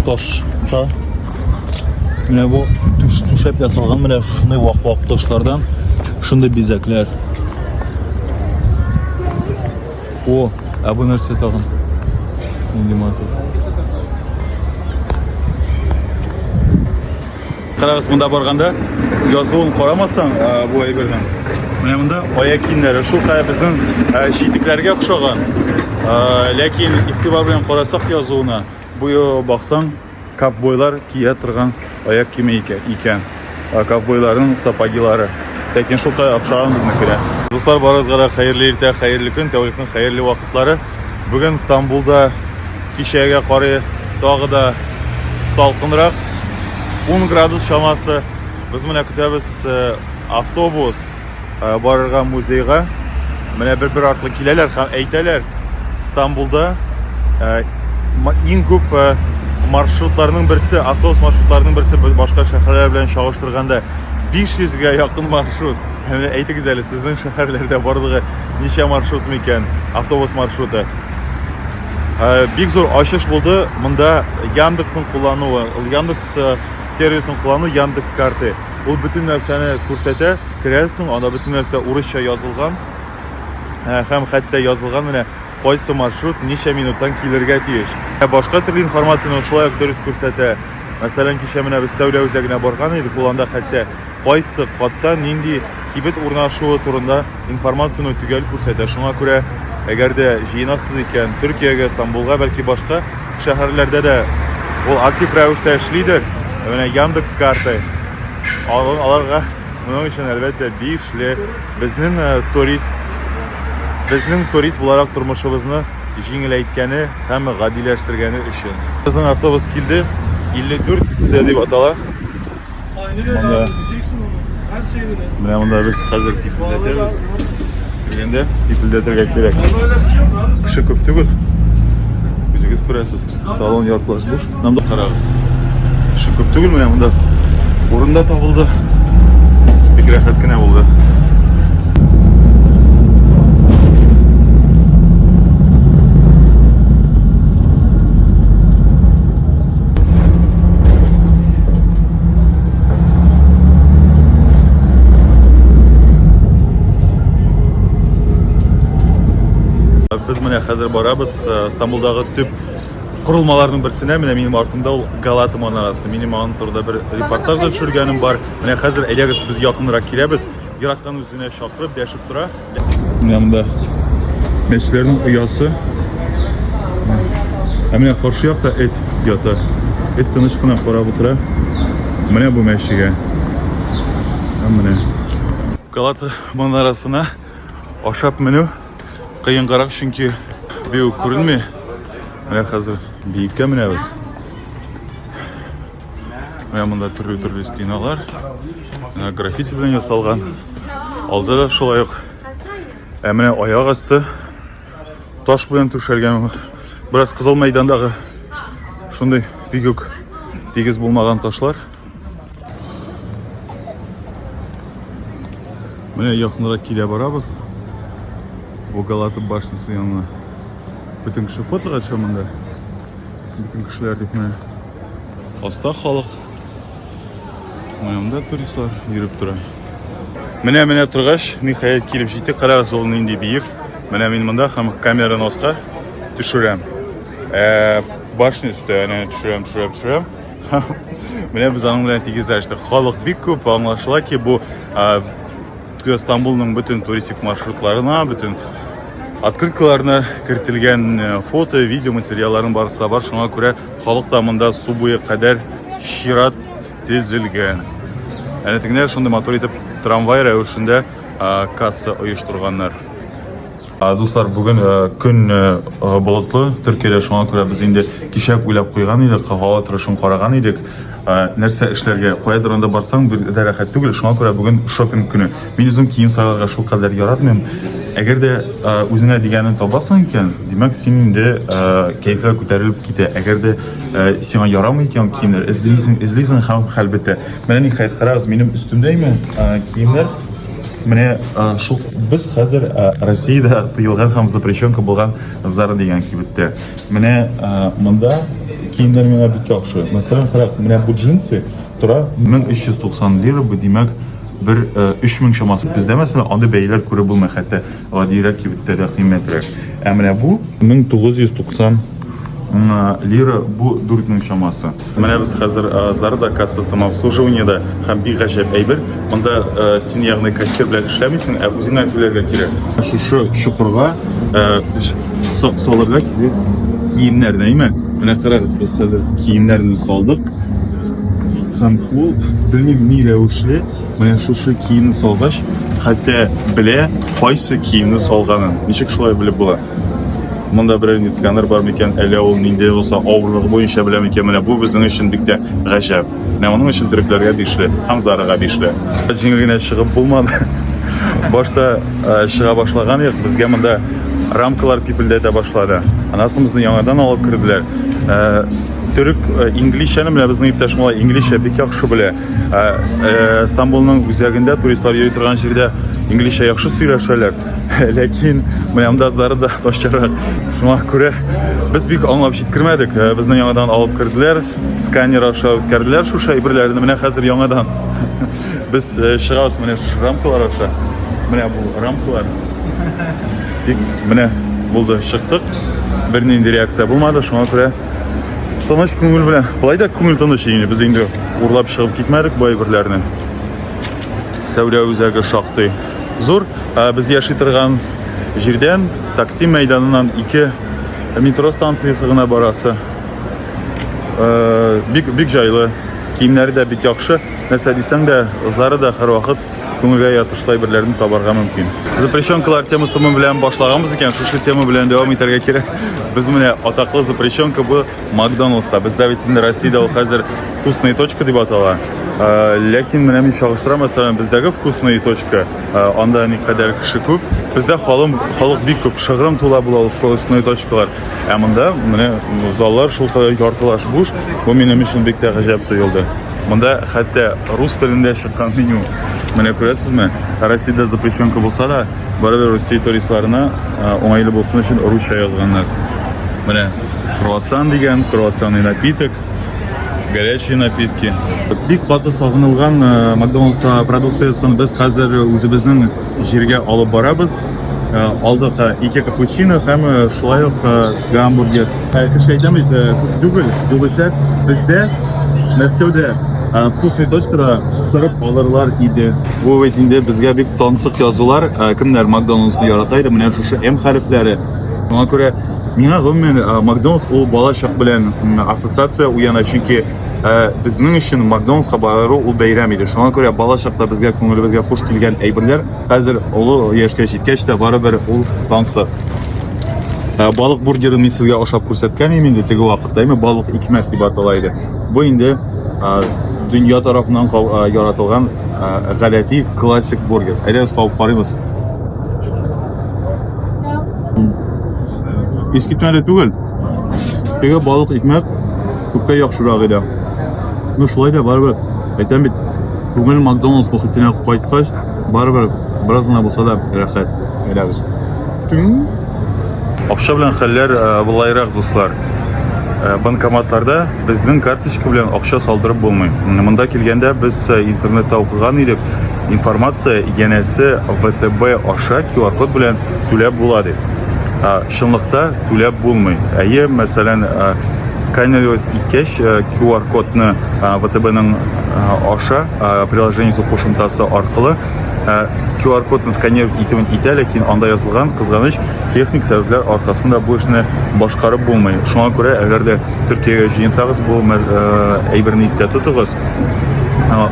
ташка. Менә бу түшәп ясалган менә шундый вак-вак ташлардан шундый бизәкләр. О, бу нәрсә тагын? Инде мотор. Карагыз, монда барганда язуын карамасаң, бу әйбердән. Менә монда аяк киемнәре шул хәя безнең шиитикләргә охшаган. Ләкин игътибар белән карасак язуына, бу баксаң ковбойлар кия торган аяк киеме икән. Ковбойларның сапагилары. Ләкин шул хәя охшаган безнекеләр. Дуслар, барыгызга хәерле иртә, хәерле көн, тәүлекнең хәерле вакытлары. Бүген Истанбулда кичәгә карый тагы да салкынрак 10 градус шамасы. Biz менә көтәбез автобус барырга музейга. Менә бер артлы киләләр һәм әйтәләр, Истанбулда иң күп маршрутларның берсе, автобус маршрутларының берсе башка шәһәрләр белән чагыштырганда 500-гә якын маршрут. Әйтегез әле, сезнең шәһәрләрдә барлыгы ничә маршрут микән, автобус маршруты? Бик зур ачыш булды. Монда Яндексның куллануы, Яндекс сервисын куллану, Яндекс карты. Ул бүтән нәрсәне күрсәтә, керәсең, анда бүтән нәрсә урысча язылган. Һәм хәтта язылган менә кайсы маршрут ничә минуттан килергә тиеш. Башка төрле информацияны шулай ук дөрес күрсәтә. Мәсәлән, кичә менә без Сәүдә үзәгенә барган идек, ул анда хәтта кайсы катта нинди кибет урнашуы турында информацияны төгәл күрсәтә. Шуңа күрә, әгәр дә җыенасыз икән Төркиягә, Истанбулга, бәлки башка шәһәрләрдә дә ул актив рәвештә эшлидер. Менә Яндекс карты. Аларга моның өчен әлбәттә бишле безнең турист буларак тормышыбызны җиңеләйткәне һәм гадиләштергәне өчен. Безнең автобус килде, 54 дип атала. Менә монда без хәзер ипилдәтәбез. Дигәндә ипилдәтергә кирәк. Кеше күп түгел. Үзегез күрәсез, салон яртылаш буш. Намда карагыз. Кеше күп түгел, менә монда урында табылды. Бик рәхәт кенә булды. менә хәзер барабыз Стамбулдагы төп Құрылмаларның берсенә, менә минем артымда ул Галата манарасы. Минем аны турында бер репортаж төшергәнем бар. Менә хәзер әйдәгез без якынрак киләбез. Ерактан үзенә чакырып дәшеп тора. Менә монда мәчләрнең оясы. Менә каршы якта эт ята. Эт тыныч кына карап утыра. Менә бу мәчегә. Менә Галата манарасына ашап менү кыенгарак, чөнки бу күренми. Менә хәзер биеккә менәбез. Менә монда төрле стеналар, граффити белән ясалган. Алда да шулай ук. Менә аяк асты таш белән түшәлгән. Бераз кызыл мәйдандагы шундый бик үк тигез булмаган ташлар. Менә якынрак килә барабыз. Бу Галата башнясы янына. Bütün kişi fotoğraf çamında. Bütün kişiler dikme. Hasta halk. Yanımda turistler yürüp durar. Менә торгач, нихаят килеп җитте. Карагыз, ул нинди биек. Менә мин монда һәм камераны аска төшерәм. Башны өстенә төшерәм. Менә без аның белән тигезләштек. Халык бик күп, аңлашыла ки бу Стамбулның bütün туристик маршрутларына, bütün открыткаларына кертелгән фото, видео материалларын барысы да бар. Шуңа күрә халык та монда су буе кадәр чират тезелгән. Әнә тегенә шундый матур итеп трамвай рәвешендә касса оештырганнар. Дуслар, бүген көн болытлы Төркиядә, шуңа күрә без инде кичә уйлап куйган идек, һава торышын караган идек. Нәрсә эшләргә, кайдыр анда барсаң бер дәрәхәт түгел. Шуңа күрә бүген шопинг көне. Мин үзем кием сайларга шул кадәр яратмыйм. Әгәр дә үзеңә дигәнен табасың икән, димәк син инде кәйфе күтәрелеп китә. Әгәр дә сиңа ярамый икән киемнәр, излисең һәм хәлбәттә. Менә ниһаять карагыз, минем өстемдәме киемнәр. Менә шул без хәзер Россиядә тыелган һәм запрещенка булган Zara дигән кибеттә. Менә монда киемнәр миңа бик яхшы. Мәсәлән, карагыз, менә бу джинсы тора 1390 лира, бу димәк бер 3000 шамасы. Бездә мәсәлән андый бәяләр күреп булмый, хәтта гадирәк кибеттә кыйммәтрәк. Менә бу 1990 лира, бу 4000 шамасы. Менә без хәзер Zara'da касса самообслуживаниедә һәм бик гаҗәп әйбер. Монда син ягъни кассир белән эшләмисең, үзеңә түләргә кирәк. Шушы чукырга салырга киемнәр, әйме? Менә карагыз, без хәзер киемнәрне салдык. Һәм ул белмим ни рәвешле, менә шушы киемне салгач, хәтта белә кайсы киемне салганын. Ничек шулай белеп була? Монда берәр ни сканер бар микән, әллә ул нинди булса авырлыгы буенча белә микән? Менә бу безнең өчен бик тә гаҗәп. Менә моның өчен төрекләргә бишле, һәм Zara'га бишле. Җиңел генә чыгып булмады. Башта чыга башлаган идек, безгә монда рамкалар пипелдәтә башлады. Анасымызны яңадан алып керделәр. Төрек инглишчәне белә, безнең иптәш малай инглишчә бик яхшы белә. Стамбулның үзәгендә туристлар йөри торган җирдә инглишчә яхшы сөйләшәләр. Ләкин менә монда Zara'да ташчарак. Шуңа күрә без бик аңлап җиткермәдек. Безне яңадан алып керделәр, сканер аша үткәрделәр шушы әйберләрне. Менә хәзер яңадан без чыгабыз менә шу рамкалар аша. Менә бу рамкалар. Тик менә булды, чыктык. Бер нинди реакция булмады. Шуңа күрә тыныч күңел белән. Булай да күңел тыныч инде. Без инде урлап чыгып китмәдек бу әйберләрне. Сәүдә үзәге шактый зур. Без яши торган җирдән Таксим мәйданыннан 2 метро станциясе гына барасы. Бик җайлы. Киемнәре дә бик яхшы. Нәрсә дисәң дә, Zara'да һәрвакыт күңелгә ятышлай берләрне табарга мөмкин. Запрещенкалар темасы белән башлаганбыз икән, шушы тема белән дәвам итәргә кирәк. Без менә атаклы запрещенка бу Макдоналдста. Бездә бит инде Россиядә ул хәзер вкусная точка дип атала. Ләкин менә мин чагыштырам, мәсәлән, бездәге вкусная точка, анда никадәр кеше күп. Бездә халык бик күп, шыгрым тула була ул вкусная точкалар. Монда менә заллар шул кадәр яртылаш буш. Бу минем өчен бик тә гаҗәп тоелды. Монда хәтта рус телендә чыккан меню. Менә күрәсезме? Россиядә запрещенка булса да, барыбер Россия туристларына уңайлы булсын өчен русча язганнар. Менә круассан дигән, круассанный напиток, горячие напитки. Бик каты сагынылган Макдоналдс продукциясын без хәзер үзебезнең җиргә алып барабыз. Алдык ике капучино һәм шулай ук гамбургер. Кеше әйтәм бит, түгел бездә Мәскәүдә вкусный точкада сырып алырлар иде. Бу бит инде безгә бик тансык язулар, кемнәр Макдоналдсны ярата иде, менә шушы М хәрефләре. Шуңа күрә миңа гомумән Макдоналдс ул балачак белән ассоциация уяна, чөнки безнең өчен Макдоналдска бару ул бәйрәм иде. Шуңа күрә балачакта безгә күңелебезгә хуш килгән әйберләр хәзер олы яшькә җиткәч тә барыбер ул тансык. Балык бургерын мин сезгә ашап күрсәткән идем инде теге вакытта, балык икмәк дип атала иде. Бу инде дөнья тарафыннан яратылган галәти классик бургер. Әйдәгез кабып карыйбыз. Искитмәле түгел. Теге балык икмәк күпкә яхшырак иде. Шулай да барыбер әйтәм бит, күңел Макдоналдс мөхитенә кайткач, барыбер бераз гына булса да рәхәт. Әйдәгез. Акча белән хәлләр булайрак, дуслар. Банкоматларда безнең карточка белән акча салдырып булмый. Монда килгәндә без интернетта укыган идек. Информация янәсе ВТБ аша QR-код белән түләп була дип. Чынлыкта түләп булмый. Әйе, мәсәлән, сканерлыйбыз иткәч QR-кодны ВТБның аша приложениесе кушымтасы аркылы QR-кодны сканер итә, ләкин анда язылган кызганыч техник сәбәпләр аркасында бу эшне башкарып булмый. Шуңа күрә, әгәр дә Төркиягә җыенсагыз, бу әйберне истә тотыгыз.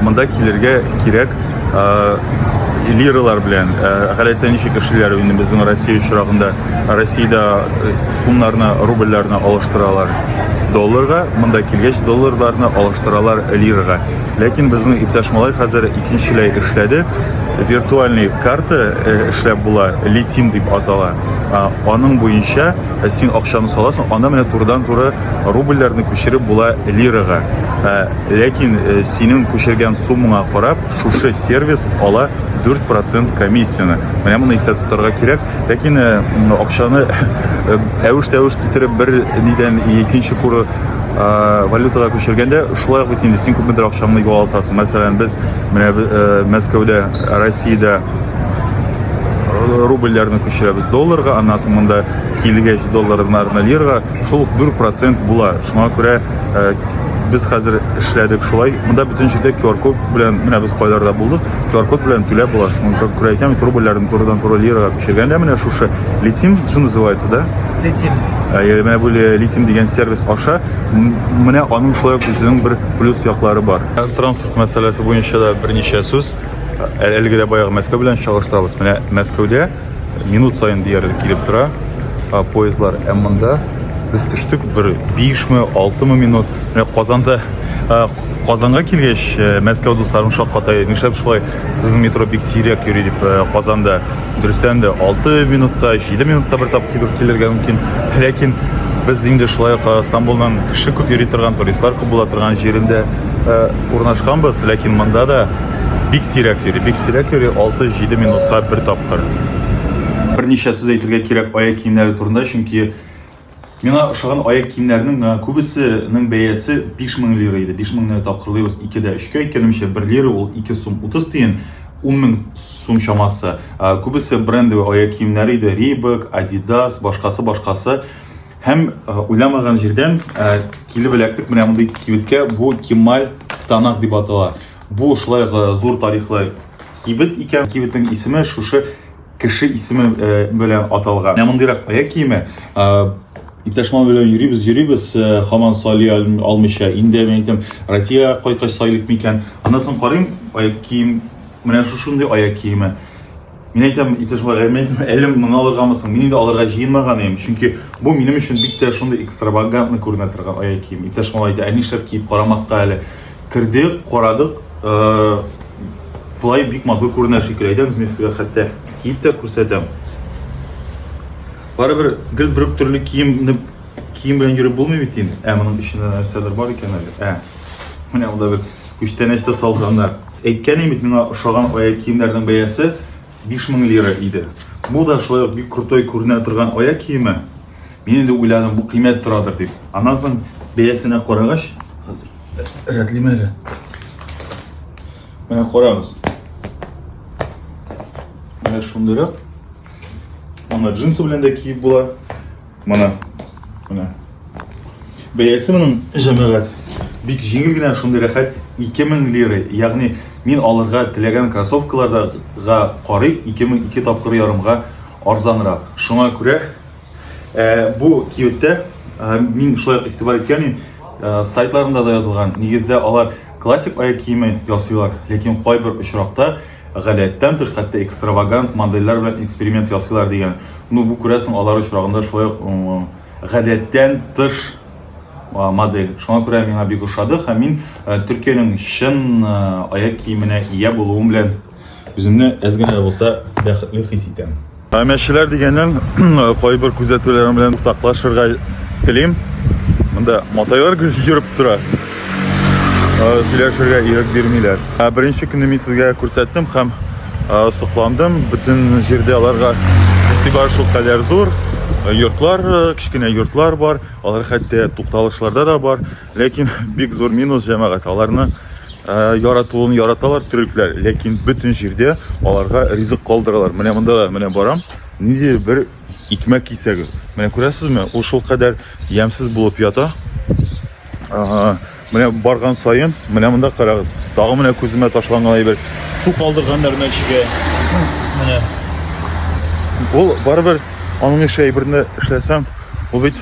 Монда килергә кирәк лиралар белән. Гадәттә ничек кешеләр инде безнең Россия очрагында Россиядә сумнарны, рубльләрне алыштыралар долларга, монда килгәч долларларны алыштыралар лирага. Ләкин безнең иптәш малай хәзер икенчеләй эшләде. Виртуальный карта эшләп була, литим дип атала. Аның буенча син акчаны саласың, анда менә турыдан-туры рубльләрне күчереп була лирага. Ләкин синең күчергән суммаңа карап, шушы сервис ала 4% комиссияны. Менә моны истә тотарга кирәк. Ләкин акчаны әвеш-тәвеш китереп бер нидән икенче куры валютага күчергәндә, шулай ук бит инде син күпмедер акчаңны югалтасың. Мәсәлән, без менә Мәскәүдә, Россиядә рубльләрне күчерәбез долларга, аннан соң монда килгәч долларларны лирага, шул 4% була. Шуңа күрә без хәзер эшләдек шулай. Монда бөтен җирдә QR-код белән, менә без кайларда булдык, QR-код белән түләп була. Шуңа күрә әйтәм, рубльләрне турыдан-туры лирага күчергәндә менә шушы литим называется, да? Летим. Менә бу литим дигән сервис аша менә аның шулай үзенең бер плюс яклары бар. Транспорт мәсьәләсе буенча да берничә сүз. Әлегә дә баягы Мәскәү белән чагыштырабыз. Менә Мәскәүдә минут саен диярлек килеп тора поездлар. Монда без төштек бер 5-6 минут. Менә Казанга килгәч, Мәскәү дусларым шаккатай, нишләп шулай сезнең метро бик сирәк йөри дип Казанда. Дөрестән дә 6 минутта, 7 минутта бер тапкыр килергә мөмкин. Ләкин без инде шулай Стамбулдан кеше күп йөри торган, туристлар күп була торган җирендә урнашканбыз, ләкин монда да бик сирәк йөри, 6-7 минутка бер тапкыр. Берничә сүз әйтергә кирәк аяк киемнәре турында, чөнки миңа ошаган аяк киемнәрнең күбесенең бәясе 5000 лира иде. 5000-не тапкырлыйбыз 2дә 3-кә, икенче 1 лира ул 2 сум 30 тиен, 10 сум чамасы. Күбесе брендовый аяк киемнәре иде, Reebok, Adidas, башкасы. Һәм уйламаган җирдән килеп эләктек менә мондый кибеткә, бу Кемаль Танак дип атала. Бу шулай зур тарихлы кибет икән. Кибетнең исеме шушы кеше исеме белән аталган. Менә мондыйрак аяк киеме иптәшман белән йөрибез, һаман сали алмыйча. Инде мен әйтәм, Россия кайткач сайлык микән? Аннан соң карыйм, аяк кием, менә шушындый аяк киеме. Мен әйтәм, иптәшман, әлем моны алыргамысың? Мин инде алырга җыенмаган идем, чөнки бу минем өчен бик тә шундый экстравагантны күренә торган аяк кием. Иптәшман әйтә, нишләп киеп карамаска әле? Кирдек, карадык, булай бик матур күренә шикелле. Әйдәгез, мен сезгә хәтта киеп тә күрсәтәм. Барыбер бер төрле кием белән йөреп булмый бит инде. Моның ичендә нәрсәдер бар икән әле. Менә анда бер күчтәнәч тә салганнар. Әйткән идем, миңа ошаган аяк киемнәрнең бәясе 5000 лира иде. Бу да шулай бик крутой күренә торган аяк киеме. Мин инде уйладым, бу кыйммәт торадыр дип. Аннан соң бәясенә карагач, хәзер рәтлим әле. Менә карагыз. Менә шундыйрак. Аны джинсы белән дә киеп була. Менә. Бәясе моның җәмәгать бик җиңел генә, шундый рәхәт 2000 лира. Ягъни мин алырга теләгән кроссовкаларга карый 2002 тапкыр ярымга арзанрак. Шуңа күрә бу кибеттә мин шулай игътибар иткәнем, сайтларында да язылган. Нигездә алар классик аяк киеме ясыйлар, ләкин кайбер очракта гадәттән тыш, хәтта экстравагант модельләр белән эксперимент ясыйлар дигән. Бу күрәсең алар очрагында шулай гадәттән тыш модель. Шуңа күрә миңа бик ошады һәм мин Төркиянең чын аяк киеменә ия булуым белән үземне әз генә булса бәхетле хис итәм. Мәшәләр дигәннән кайбер күзәтүләрем белән уртаклашырга телим. Монда матайлар йөреп тора. Сөйләшергә ирек бирмиләр. Беренче көнне мин сезгә күрсәттем һәм сокландым. Бөтен җирдә аларга игътибар шул кадәр зур. Йортлар, кичкенә йортлар бар. Алар хәтта тукталышларда да бар. Ләкин бик зур минус җәмәгать. Аларны яратуын яраталар төрекләр. Ләкин бөтен җирдә аларга ризык калдыралар. Менә монда менә барам. Нидә бер икмәк кисәге. Менә күрәсезме? Ул шул кадәр ямсыз булып ята. Менә барган сайын, менә монда карагыз. Тагы менә күземә ташланган әйбер су калдырганнар мәчегә. Менә ул барыбер аның эше әйберне эшләсәм, ул бит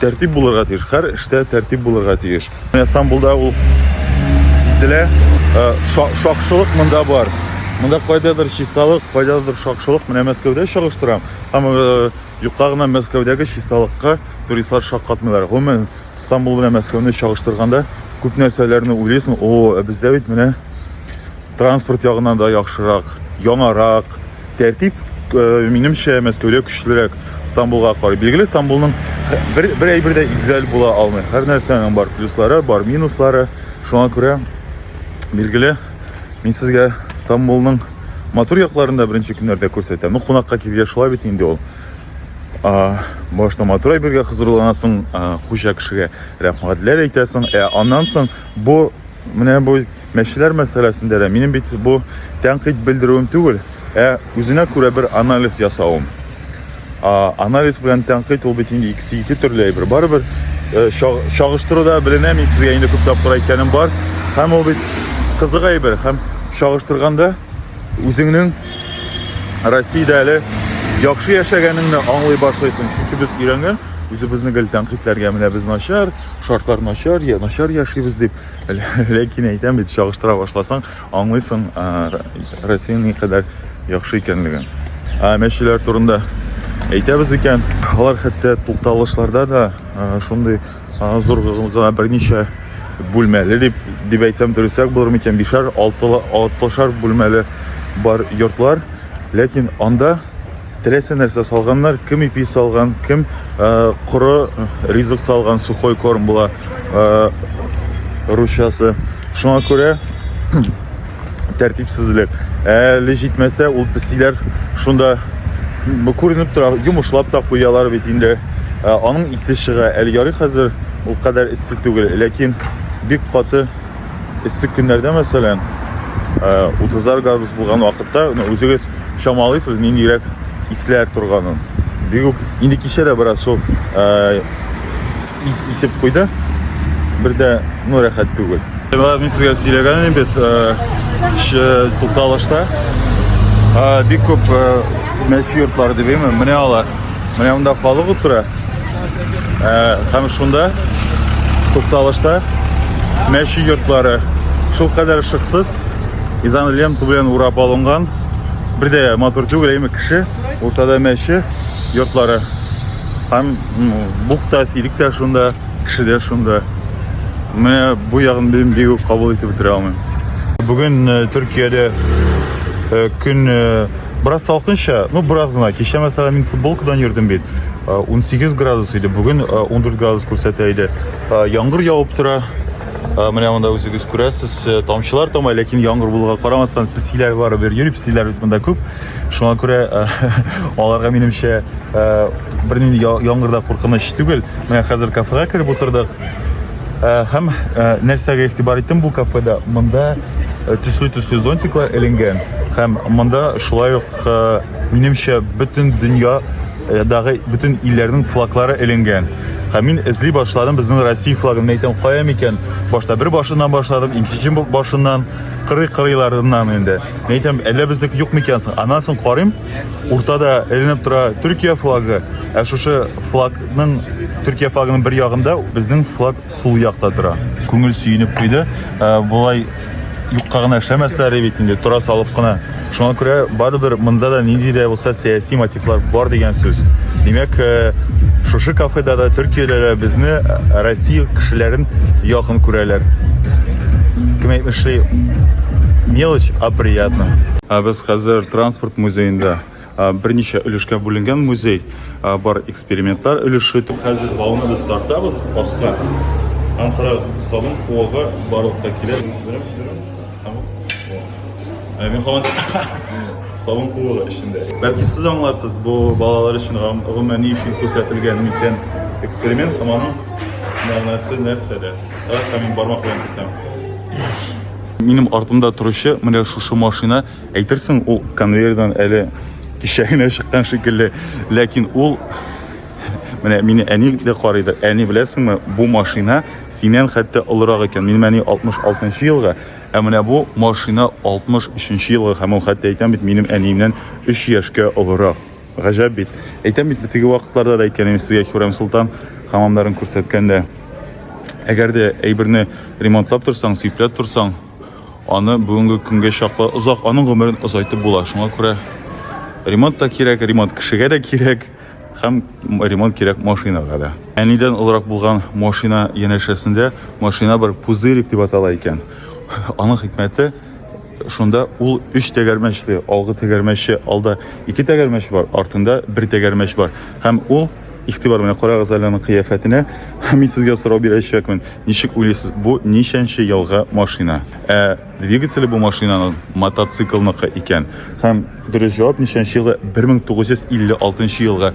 тәртип булырга тиеш. Һәр эштә тәртип булырга тиеш. Менә Стамбулда ул сизелә, шакшылык монда бар. Монда кайдадыр чисталык, кайдадыр шакшылык. Менә Мәскәүдә чагыштырам. Һәм юкка гына Мәскәүдәге чисталыкка туристлар шаккатмыйлар. Гомумән Стамбул белән Мәскәүне чагыштырганда күп нәрсәләрне уйлыйсың. Бездә бит менә транспорт ягыннан да яхшырак, яңарак, тәртип минемчә Мәскәүдә көчлерәк Стамбулга карый. Билгеле, Стамбулның бер әйбер дә идеаль була алмый. Һәр нәрсәнең бар плюслары, бар минуслары. Шуңа күрә билгеле, мин сезгә Стамбулның матур якларында беренче көннәрдә күрсәтәм. Кунакка килгәч шулай бит инде ул. Башта матур әйбергә хозурланасың, хуҗа кешегә рәхмәтләр әйтәсең. Аннан соң бу менә бу мәшәләр мәсьәләсендә дә минем бит бу тәнкыйть белдерүем түгел, үзенә күрә бер анализ ясавым. Анализ белән тәнкыйть ул бит инде икесе ике төрле әйбер. Барыбер чагыштыруда беленә, мин сезгә инде күп тапкыр әйткәнем бар. Һәм ул бит кызык әйбер. Һәм чагыштырганда үзеңнең Россиядә әле яхшы яшәгәнеңне аңлый башлыйсың. Чөнки без өйрәнгән, үзебезне гел тәнкыйтьләргә менә без начар, шартлар начар, начар яшибез дип. Ләкин әйтәм бит, чагыштыра башласаң, аңлыйсың Россиянең никадәр яхшы икәнлеген. Мәшәләр турында әйтәбез икән, алар хәтта тукталышларда да шундый зур гына берничә бүлмәле дип әйтсәм дөресрәк булыр микән, 5-6 бүлмәле бар йортлар. Ләкин анда теләсә нәрсә салганнар, кем ипи салган, кем коры ризык салган, сухой корм була русчасы. Шуңа күрә тәртипсезлек. Әле җитмәсә, ул песиләр шунда күренеп тора, йомышлап та куялар бит инде. Аның исе чыга. Әле ярый хәзер ул кадәр исе түгел, ләкин бик каты исе көннәрдә, мәсәлән, 30 градус булган вакытта үзегез чамалыйсыз ниндирәк исләр турганын. Бик инде кичә дә бераз шул исеп куйды. Бер дә рәхәт түгел. Мин сезгә сөйләгәнем бит, тукталышта бик күп мәче йортлары дип әйтәм. Менә алар. Менә монда халык утыра. Һәм шунда тукталышта мәче йортлары шул кадәр шыксыз, изан лента белән урап алынган. Бер дә матур түгел, әйме кеше, уртада мәче йортлары. Һәм букта, сидик тә шунда, кеше дә шунда. Менә бу ягын бик кабул итеп бетерә алмыйм. Бүген Төркиядә көн бераз салкынча, бераз гына. Кичә мәсәлән мин футболкадан йөрдем бит. 18 градус иде. Бүген 14 градус күрсәтә иде. Яңгыр явып тора. Менә монда үзегез күрәсез, тамчылар тамай, ләкин яңгыр булуга карамастан песиләр бар, йөрү песиләр бит монда күп. Шуңа күрә аларга минемчә бернинди яңгырда куркыныч түгел. Менә хәзер кафега кирип утырдык. Һәм нәрсәгә игътибар иттем бу кафеда? Монда төсле зонтиклар эленгән. Һәм монда шулай ук минемчә бөтен дөнья дагы bütün илләрнең флаглары эленгән. Һәм мин эзли башладым безнең Россия флагын. Әйтәм, кая микән? Башта бер башыннан башладым, икенче башыннан, кырый-кырыйларыннан инде. Әйтәм, әллә безнеке юк микән соң? Аннан соң карыйм, уртада эленеп тора Төркия флагы. Ә шушы флагның, Төркия флагының бер ягында безнең флаг сул якта тора. Күңел сөенеп куйды. Булай юкка гына эшләмәсләр бит инде, тора салып кына. Шуңа күрә барыбер монда да нинди дә булса сәяси мотивлар бар дигән сүз. Димәк, шушы кафеда да Төркиялеләр безне Россия кешеләрен якын күрәләр. Кем әйтмешли, мелочь, а приятно. Без хәзер транспорт музеенда берничә өлешкә бүленгән музей, бар экспериментлар өлеше. Хәзер бауны без тартабыз, аска. Анкарас сабын куыгы барлыкка килә. Мен хаван сабын куыгы эчендә. Бәлки сез аңларсыз, бу балалар өчен гомумәни өчен күрсәтелгән микән эксперимент һәм аның мәгънәсе нәрсәдә? Раз мин бармак белән китәм. Минем артымда торучы менә шушы машина, әйтерсең, ул конвейердан әле кичәгенә чыккан шикелле, ләкин ул менә мине әни дә карыйды. Әни, беләсеңме, бу машина синнән хәтта олырак икән. Минем әни 66 елга, ә менә бу машина 63 елга, һәм ул хәтта әйтәм бит, минем әниемнән 3 яшькә олырак. Гаҗәп бит. Әйтәм бит, теге вакытларда да әйткәнем сезгә, Хуррам Султан хамамнарын күрсәткәндә, әгәр дә әйберне ремонтлап торсаң, сыйплап торсаң, аны бүгенге көнгә чаклы озак, аның гомерен озайтып була. Шуңа күрә ремонт та кирәк, ремонт кешегә дә кирәк, һәм ремонт кирәк машинага да. Әнидән олырак булган машина янәшәсендә машина бер пузырик дип атала икән. Аның хикмәте шунда ул 3 тәгәрмәчле, алгы тәгәрмәче, алда 2 тәгәрмәч бар, артында 1 тәгәрмәч бар. Һәм ул игътибар менә карагыз аның кыяфәтенә. Мин сезгә сорау бирәчәкмен. Ничек уйлыйсыз, бу ничәнче елга машина? Двигателе бу машинаның мотоциклныкы икән. Һәм дөрес җавап ничәнче елга? 1956 елга.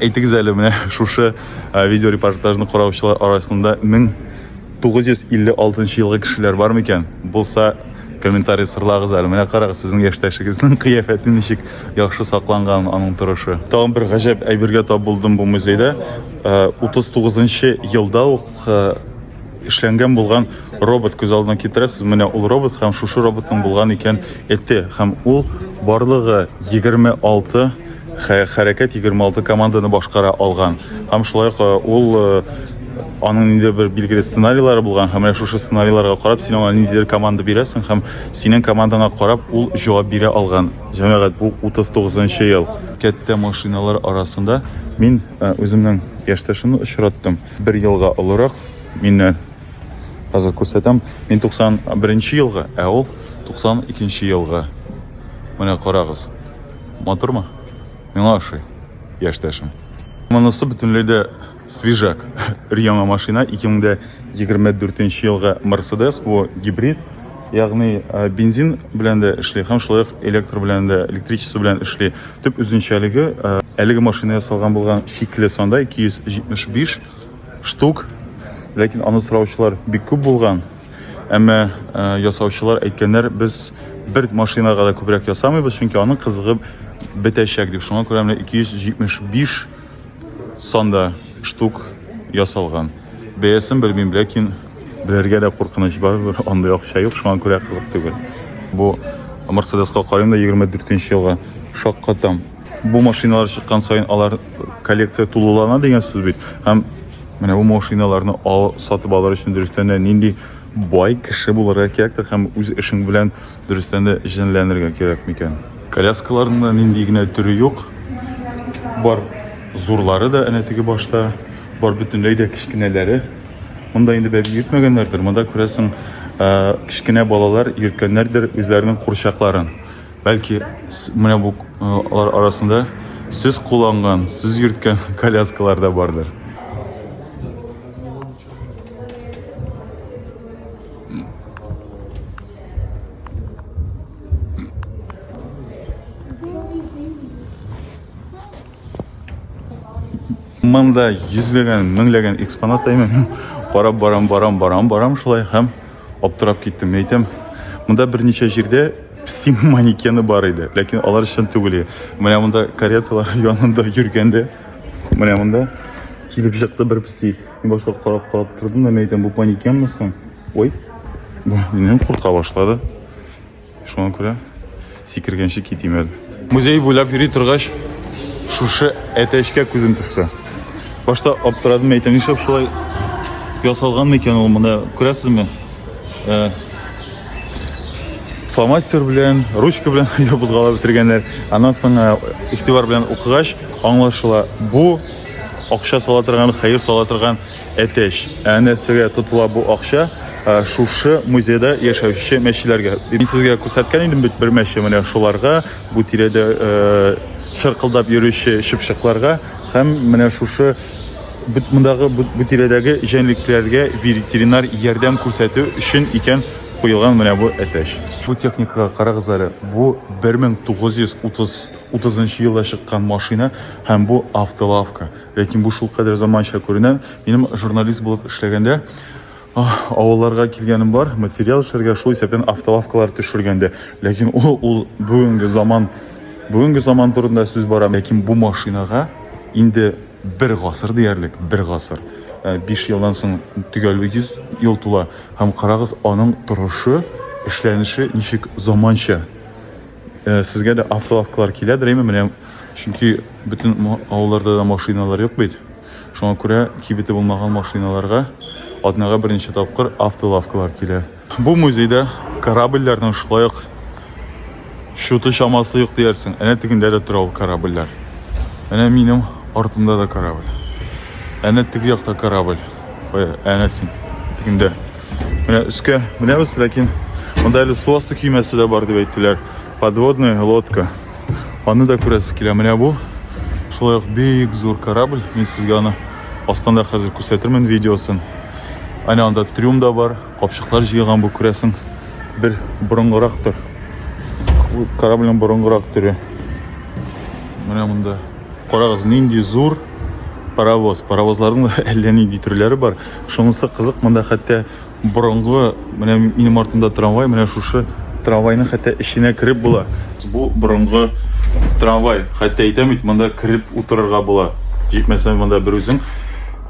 Әйтегез әле, менә шушы видеорепортажны караучылар арасында 1956 елга кешеләр бар микән? Булса, комментарий сырлагыз әле. Менә карагыз, сезнең яшьтәшегезнең кыяфәте ничек яхшы сакланган аның торышы. Тагын бер гаҗәп әйбергә тап булдым бу музейда. 39 елда ук эшләнгән булган робот күз алдына китерәсез. Менә ул робот һәм шушы роботның булган икән әйтте. Һәм ул барлыгы 26 хәрәкәт, 26 команданы башкара алган. Һәм шулай ул аның инде бер билгеле сценарийлары булган. Һәм менә шушы сценарийларга карап син аңа ниндидер команда бирәсең һәм синең командаңа карап ул җавап бирә алган. Җәмәгать, бу 39 ел. Кәттә машиналар арасында мин үземнең яшьтәшемне очраттым. 1 елга олырак миннән. Хәзер күрсәтәм. Мин 91 елга, ә ул 92 елга. Менә карагыз. Матурмы? Миңа ошый яшьтәшем. Монысы бөтенләй дә свежак. Яңа машина 2024 елга Mercedes, бу гибрид, ягъни бензин белән дә эшли, һәм шулай ук электр белән дә, электричество белән эшли. Төп үзенчәлеге әлеге машина ясалган булган шикле санда 275 штук, ләкин аны сораучылар бик күп булган. Әмма ясаучылар әйткәннәр, без бер машинага да күбрәк ясамыйбыз, чөнки аның кызыгы бетәчәк дип. Шуңа күрә 275 санда штук ясалган. Бәясен белмим, ләкин белергә дә куркыныч бар, андай акча юк, шуңа күрә кызык түгел. Бу Mercedes-ка карыйм да 24 елга шаккатам. Бу машиналар чыккан сайын алар коллекция тулулана дигән сүз бит. Һәм менә бу машиналарны сатып алыр өчен дөрестән дә нинди бай кеше булырга кирәктер һәм үз эшең белән дөрестән дә җенләнергә кирәк микән? Коляскаларның нинди генә төре юк. Бар зурлары да әнә теге башта, бар бөтенләй дә кичкенәләре. Монда инде бәлки йөртмәгәннәрдер. Монда күрәсең, кичкенә балалар йөрткәннәрдер үзләренең курчакларын. Бәлки менә бу алар арасында сез кулланган, сез йөрткән коляскалар да бардыр. Монда йөзләгән, меңләгән экспонат әймен. Карап барам шулай һәм аптырап киттем. Әйтәм, монда берничә җирдә пси манекені бар еді. Ләкин алар үшін түгел. Менә монда кареталар янында йөргәндә, менә монда килеп чыкты бер пси. Мин башта карап тордым да, мен әйтәм, бу манекенме соң? Ой, бу минем курка башлады. Шуңа күрә сикергәнче китмәде. Музей буйлап йөри торгач, шушы әтәчкә күзем төште. Башта аптырадым, әйтәм, нишләп шулай ясалган микән ул монда, күрәсезме? Фломастер белән, ручка белән ябызгалап бетергәннәр. Аннан соң игътибар белән укыгач, аңлашыла, бу акча сала торган, хәер сала торган әтәч. Нәрсәгә тотыла бу акча? Шушы музейда яшәүче мәчеләргә. Мин сезгә күрсәткән идем бит бер мәче, менә шуларга, бу тирәдә шыркылдап йөрүче шыпшыкларга һәм менә шушы мондагы бу тирәдәге җәнлекләргә ветеринар ярдәм күрсәтү өчен икән куелган менә бу әтәч. Бу техникага карагыз әле. Бу 1930 елда чыккан машина һәм бу автолавка. Ләкин бу шулкадәр заманча күренә. Минем журналист булып эшләгәндә авылларга килгәнем бар, материал эшләргә шул исәптән автолавкалар төшергәндә. Ләкин ул бүгенге заман турында сүз бара. Ләкин бу машинага инде бер гасыр диярлек, бер гасыр. 5 елдан соң төгәл 100 ел тула. Һәм карагыз, аның торышы, эшләнеше ничек заманча. Сезгә дә автолавкалар киләдер, менә чөнки бөтен авылларда да машиналар юк бит. Шуңа күрә кибете булмаган машиналарга аднага беренче тапкыр автолавкалар килә. Бу музейда корабльләрнең шулай ук шуты чамасы юк диярсең. Әнә тегендә дә тора ул корабльләр. Әнә минем артымда да корабль. Әнә теге якта корабль. Әнә син тегендә. Менә үскә, менә без, ләкин монда әле су асты көймәсе дә бар дип әйттеләр. Подводная лодка. Аны да күрәсе килә. Менә бу шулай ук бик зур корабль. Мин сезгә аны астында хәзер күрсәтермен видеосын. Әнә анда трюм да бар. Капчыклар җыйган бу, күрәсең. Бер борынгырактыр. Бу корабльнең борынгырак төре. Менә монда карагыз, нинди зур паровоз. Паровозларның әллә нинди төрләре бар. Шунысы кызык, монда хәтта борынгы, менә минем артымда трамвай, менә шушы трамвайның хәтта эченә кирип була. Бу борынгы трамвай. Хәтта әйтәм бит, монда кирип утырырга була. Җитмәсә монда бер үзең.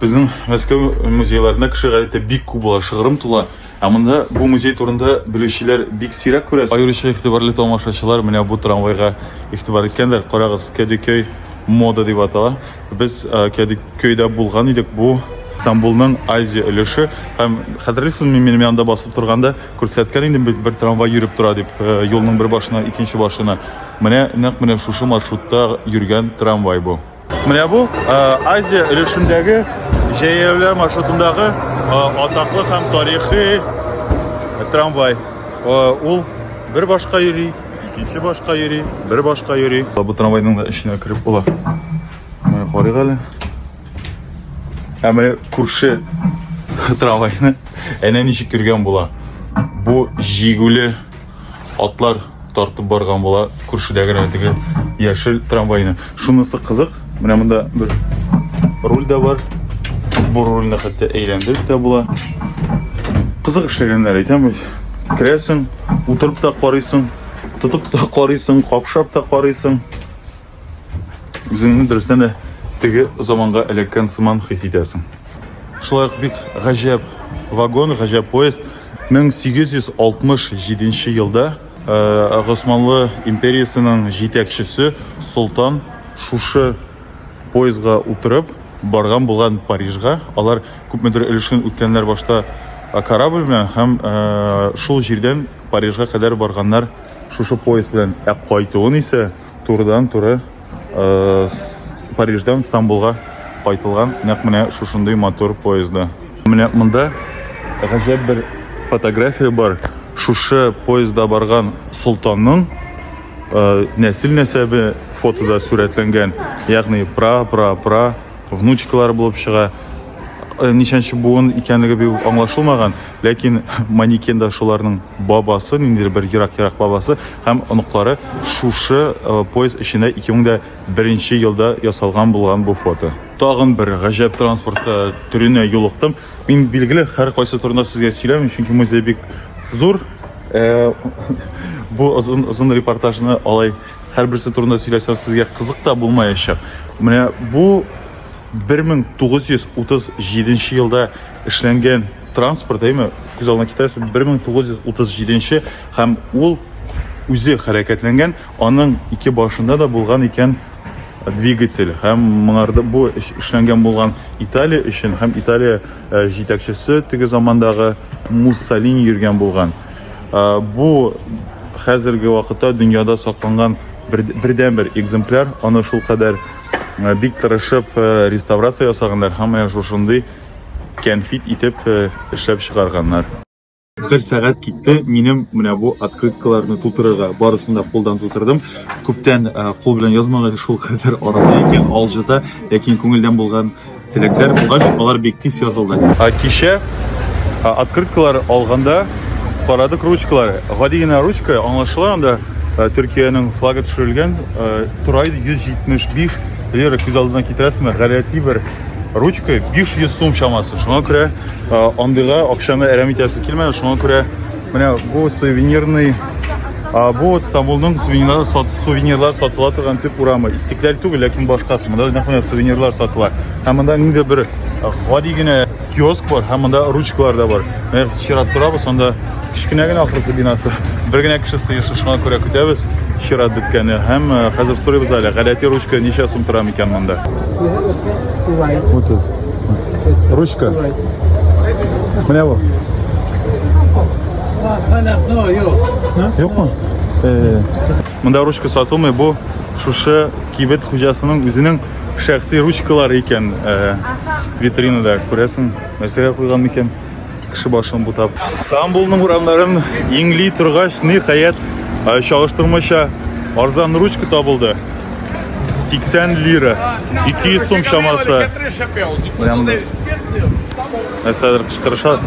Безнең Мәскәү музейларында кеше гадәттә бик күп була, шыгрым тула. Ә монда бу музей турында белүчеләр бик сирәк күрәсез. Аеруча игътибарлы тамашачылар менә бу трамвайга игътибар иткәннәр. Карагыз, Кәдекөй мода дип атала. Без Кәдекөйдә булган идек. Бу Стамбулның Азия өлеше һәм хәтерлисезме, минем янда басып торганда күрсәткән идем бит, бер трамвай йөреп тора дип, юлның бер башына, икенче башына. Менә нәкъ менә шушы маршрутта йөргән трамвай бу. Менә бу Азия өлешендәге җәяүләр маршрутындагы атаклы һәм тарихи трамвай. Ул бер башка йөри, икенче башка йөри, бер башка йөри. Бу трамвайның да эченә кирип була. Менә карыйк әле. Менә күрше трамвайны әнә ничек йөргән була. Бу җигүле атлар тартып барган була күршедәге теге яшел трамвайны. Шунысы кызык. Менә монда бер руль да бар. Бу рульне хәтта әйләндереп тә була. Кызык эшләгәннәр, әйтәм бит. Керәсең, утырып та карыйсың, тотып та карыйсың, капшап та карыйсың. Үзеңне дөрестән дә теге заманга эләккән сыман хис итәсең. Шулай ук бик гаҗәп вагон, гаҗәп поезд. 1867 елда Госманлы империясының җитәкчесе Солтан шушы поездга утырып барган булган Парижга. Алар күпмедер өлешен үткәннәр башта корабль белән һәм шул җирдән Парижга кадәр барганнар шушы поезд белән. Кайтуын исә турыдан-туры Париждан Стамбулга кайтылган, нәкъ менә шушындый мотор поезда. Менә монда гаҗәп бер фотография бар. Шушы поездда барган Солтанның нәсел-нәсәбе фотода сурәтләнгән. Ягъни пра внучкалар булып чыга. Ничәнче буын икәнлеге бик аңлашылмаган, ләкин манекенда шуларның бабасы, ниндидер бер ерак бабасы һәм оныклары шушы поезд эчендә 2001 елда ясалган булган бу фото. Тагын бер гаҗәп транспорт төренә юлыктым. Мин билгеле һәр кайсы турында сезгә сөйләмим, чөнки музей бик зур. bu uzun reportajını alay her birisi turunda söylesem sizge kızık da bulmayacak. Mene bu 1937 yılda işlengen transport değil mi? Güzelden gitarsa 1937 hem ol üze hareketlengen, onun iki başında da bulgan iken двигатель. Hem bunlarda bu işlengen bulgan İtalya için hem İtalya jitekçisi tege zamandağı Mussolini yürgen bulgan. Bu hazırgi vakitte dünyada saklangan birden bir egzemplar. Onu şul kadar bik tırışıp restauratsiya yasaganlar. Hem şuşunday kenfit itip işlep çıkarganlar. Bir saat gitti. Benim bu открыткаларны tutturırga barısında қолдан tuturdum. Көптен қол bilen yazmağa şol kadar arada eкен alжыда, lakin көңелден болған tilekler bulgaç, алар бек тиз yazıldı. Кеше открыткалар алганда карадык ручкалар. Гадигенә ручка аңлашыла анда Türkiye'nin flagı düşürülgen turaydı 175 lira göz aldığına kitrasmı galati bir rучка 500 сум şaması. Şuna göre andığa akşamda eremitesi kilmedi. Şuna göre bu suvenirный bu İstanbul'un suvenirler satıla turgan tip uramı. İstiklal tügü lakin başkası. Bunda ne suvenirler satıla. Hemanda ninde bir gadigine kiosk var. Hemanda rучкалар da var. Şirat turabı sonda kichkinagina ahırsı binası. Birgina kişisi yaşa şuna göre kütəbiz. Şirat dükkəni. Hem hazır soruyoruz hala. Galati rучка neçə sum turam iken bunda? Rучка. Ne bu? Yok mu? Bunda rучка satılmıyor. Bu şuşa kibet hocasının özünün şahsi rучкалары iken vitrinada ko'rasan. Mesela koygan iken kişi başını butap. İstanbul'un uramların yengli turgaç nihayet çalıştırmışa arzan rучка tabıldı. 80 lira. 200 сум şaması. Mesela kışkırışa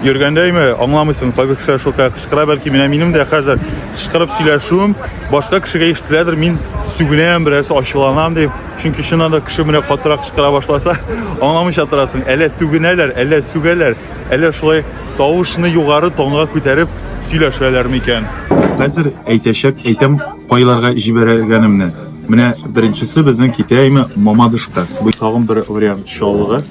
yürgəndəymi? Anlamıysın. Fabrik kişiler şoka kışkıra belki benim de hazır kışkırıp söyləşim. Başka kişiye iştilədir. Min sügünəyəm birisi aşılanam deyip. Çünkü şuna da kişi mine qatırak kışkıra başlasa anlamış atırasın. Elə sügünəylər, elə sügələr, elə şulay davuşunu yukarı tonğa көтәріп söyləşələr miken. Hazır eytem qaylarga jiberganimni. Mine birincisi bizden kitaymi Mamadышka. Bu tağın bir variant şallığı.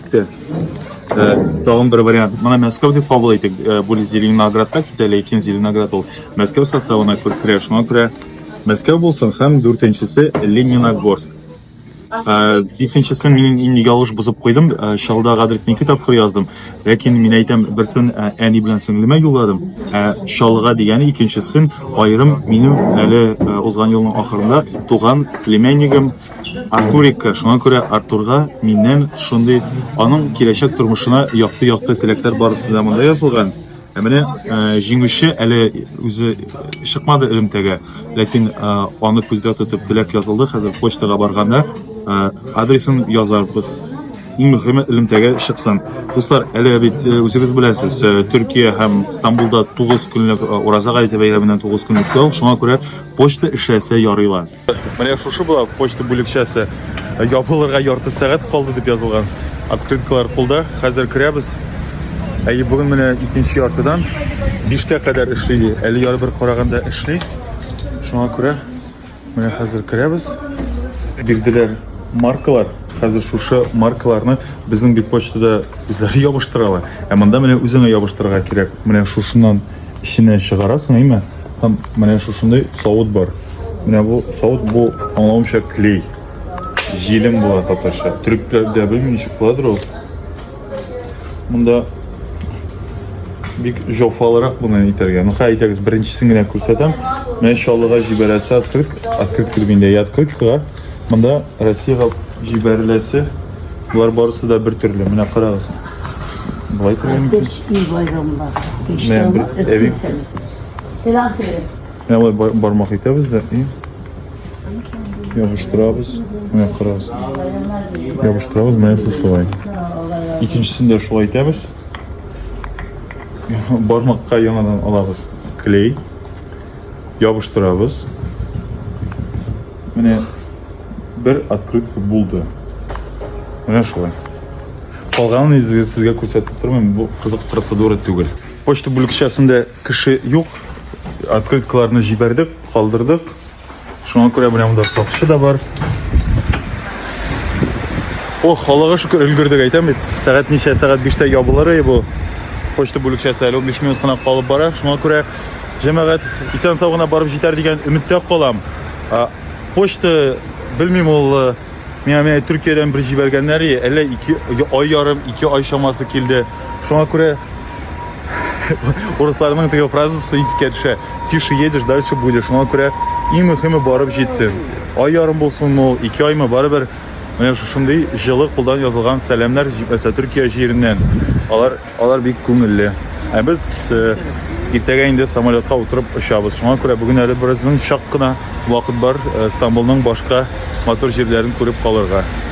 Tağın bir variant. Mana Moskva deb qabul etdik. Bu Zelenogradda kitaylar ekin Zelenograd ol. Moskva sostavına kirib şuna göre Moskva bolsun ham 4-nchisi Leninogorsk. 5-nchisi men endi yolg'iz buzib qo'ydim. Shaldaga adresni 2 tapqir yozdim. Lekin men aytam birsin ani bilan singlimga yo'lladim. Shalga degani ikkinchisin ayrim menim hali o'zgan yo'lning oxirida tug'an plemenigim Arturika. Shunga ko'ra Arturga mendan shunday onun kelajak turmushina yoqti tilaklar borasida bunda yozilgan. Mene jingüçi hali o'zi chiqmadi ilimtaga. Lekin onu ko'zda tutib tilak yozildi. Hozir pochtaga borganda adresini yozarmiz. Eng muhimi ilimtaga chiqsin. Do'stlar, hali o'zingiz bilasiz, Turkiya ham İstanbulda 9 kunlik O'raza qayta bayramidan 9 kunlik qol. Shunga ko'ra pochta ishlasa yoriylar. Mana shu bo'la pochta bo'likchasi yopilirga yarti soat qoldi deb yozilgan. Открыткалар qo'lda. Hozir kiramiz. Bugün mene ikinci yartıdan 5'e kadar işleydi. 50 yarı bir qaraganda işleydi. Şuna göre mene hazır kiremiz. Bildiler markalar. Hazır şuşa markalarını bizim bir poçtada üzeri yapıştırırlar. Manda mene üzerine yapıştırırlar gerek. Mene şuşundan işine çıkarasın değil mi? Hem mene şuşunda soğut var. Mene bu soğut bu anlamışa kley. Jilim bu tatlaşa. Türkler de bilmiyorum nişik kuladır o. Bunda bir jofa olarak bunu itergen. Haytagız birinchisini ko'rsatam. Men inshaalloh jiberasi открыт klubinde открыткалар. Bunda Rossiyaga jiberilasi bular barisi da bir türlü. Mene qaragız. Bulay turgan. Bayramlar. Men bir evim. Selam söyle. Men barmoq etamiz da. Yapıştırabız. Mene qaragız. Yapıştırabız. Mene şu şulay. İkincisini de şulay etamiz. Barmakka yanadan alabız kley, yapıştırabız. Mene bir открытка buldu. Mene şolay. Qalganını sizga ko'rsatib turman. Bu qiziq protsedura tugul. Pochta bo'likchasida kishi yo'q. Открыткаларны җибәрдек, калдырдык. Шуңа күрә менә монда сакчы да бар. Аллага шөкер өлгердек әйтәм бит. Сәгать ничә? Сәгать 5тә ябылыр бу. Почта бүлекчәсе әле 15 минут кына калып бара. Шуңа күрә җәмәгать исән сау гына барып җитәр дигән өметтә калам. Почта белмим ул миңа Төркиядән бер җибәргәннәр, әллә 2 ай ярым, 2 ай шамасы килде. Шуңа күрә урысларның теге фразасы искә төшә. Тише едешь, дальше будешь. Шуңа күрә иң мөһиме барып җитсен. Ай ярым булсынмы, 2 аймы барыбер. Менә шушындый җылы кулдан язылган сәламнар җибәрсә Төркия җиреннән. Алар бик күңелле. Ә без иртәгә инде самолетка утырып очабыз. Шуңа күрә бүген әле бераздан чак кына вакыт бар Стамбулның башка матур җирләрен күреп калырга.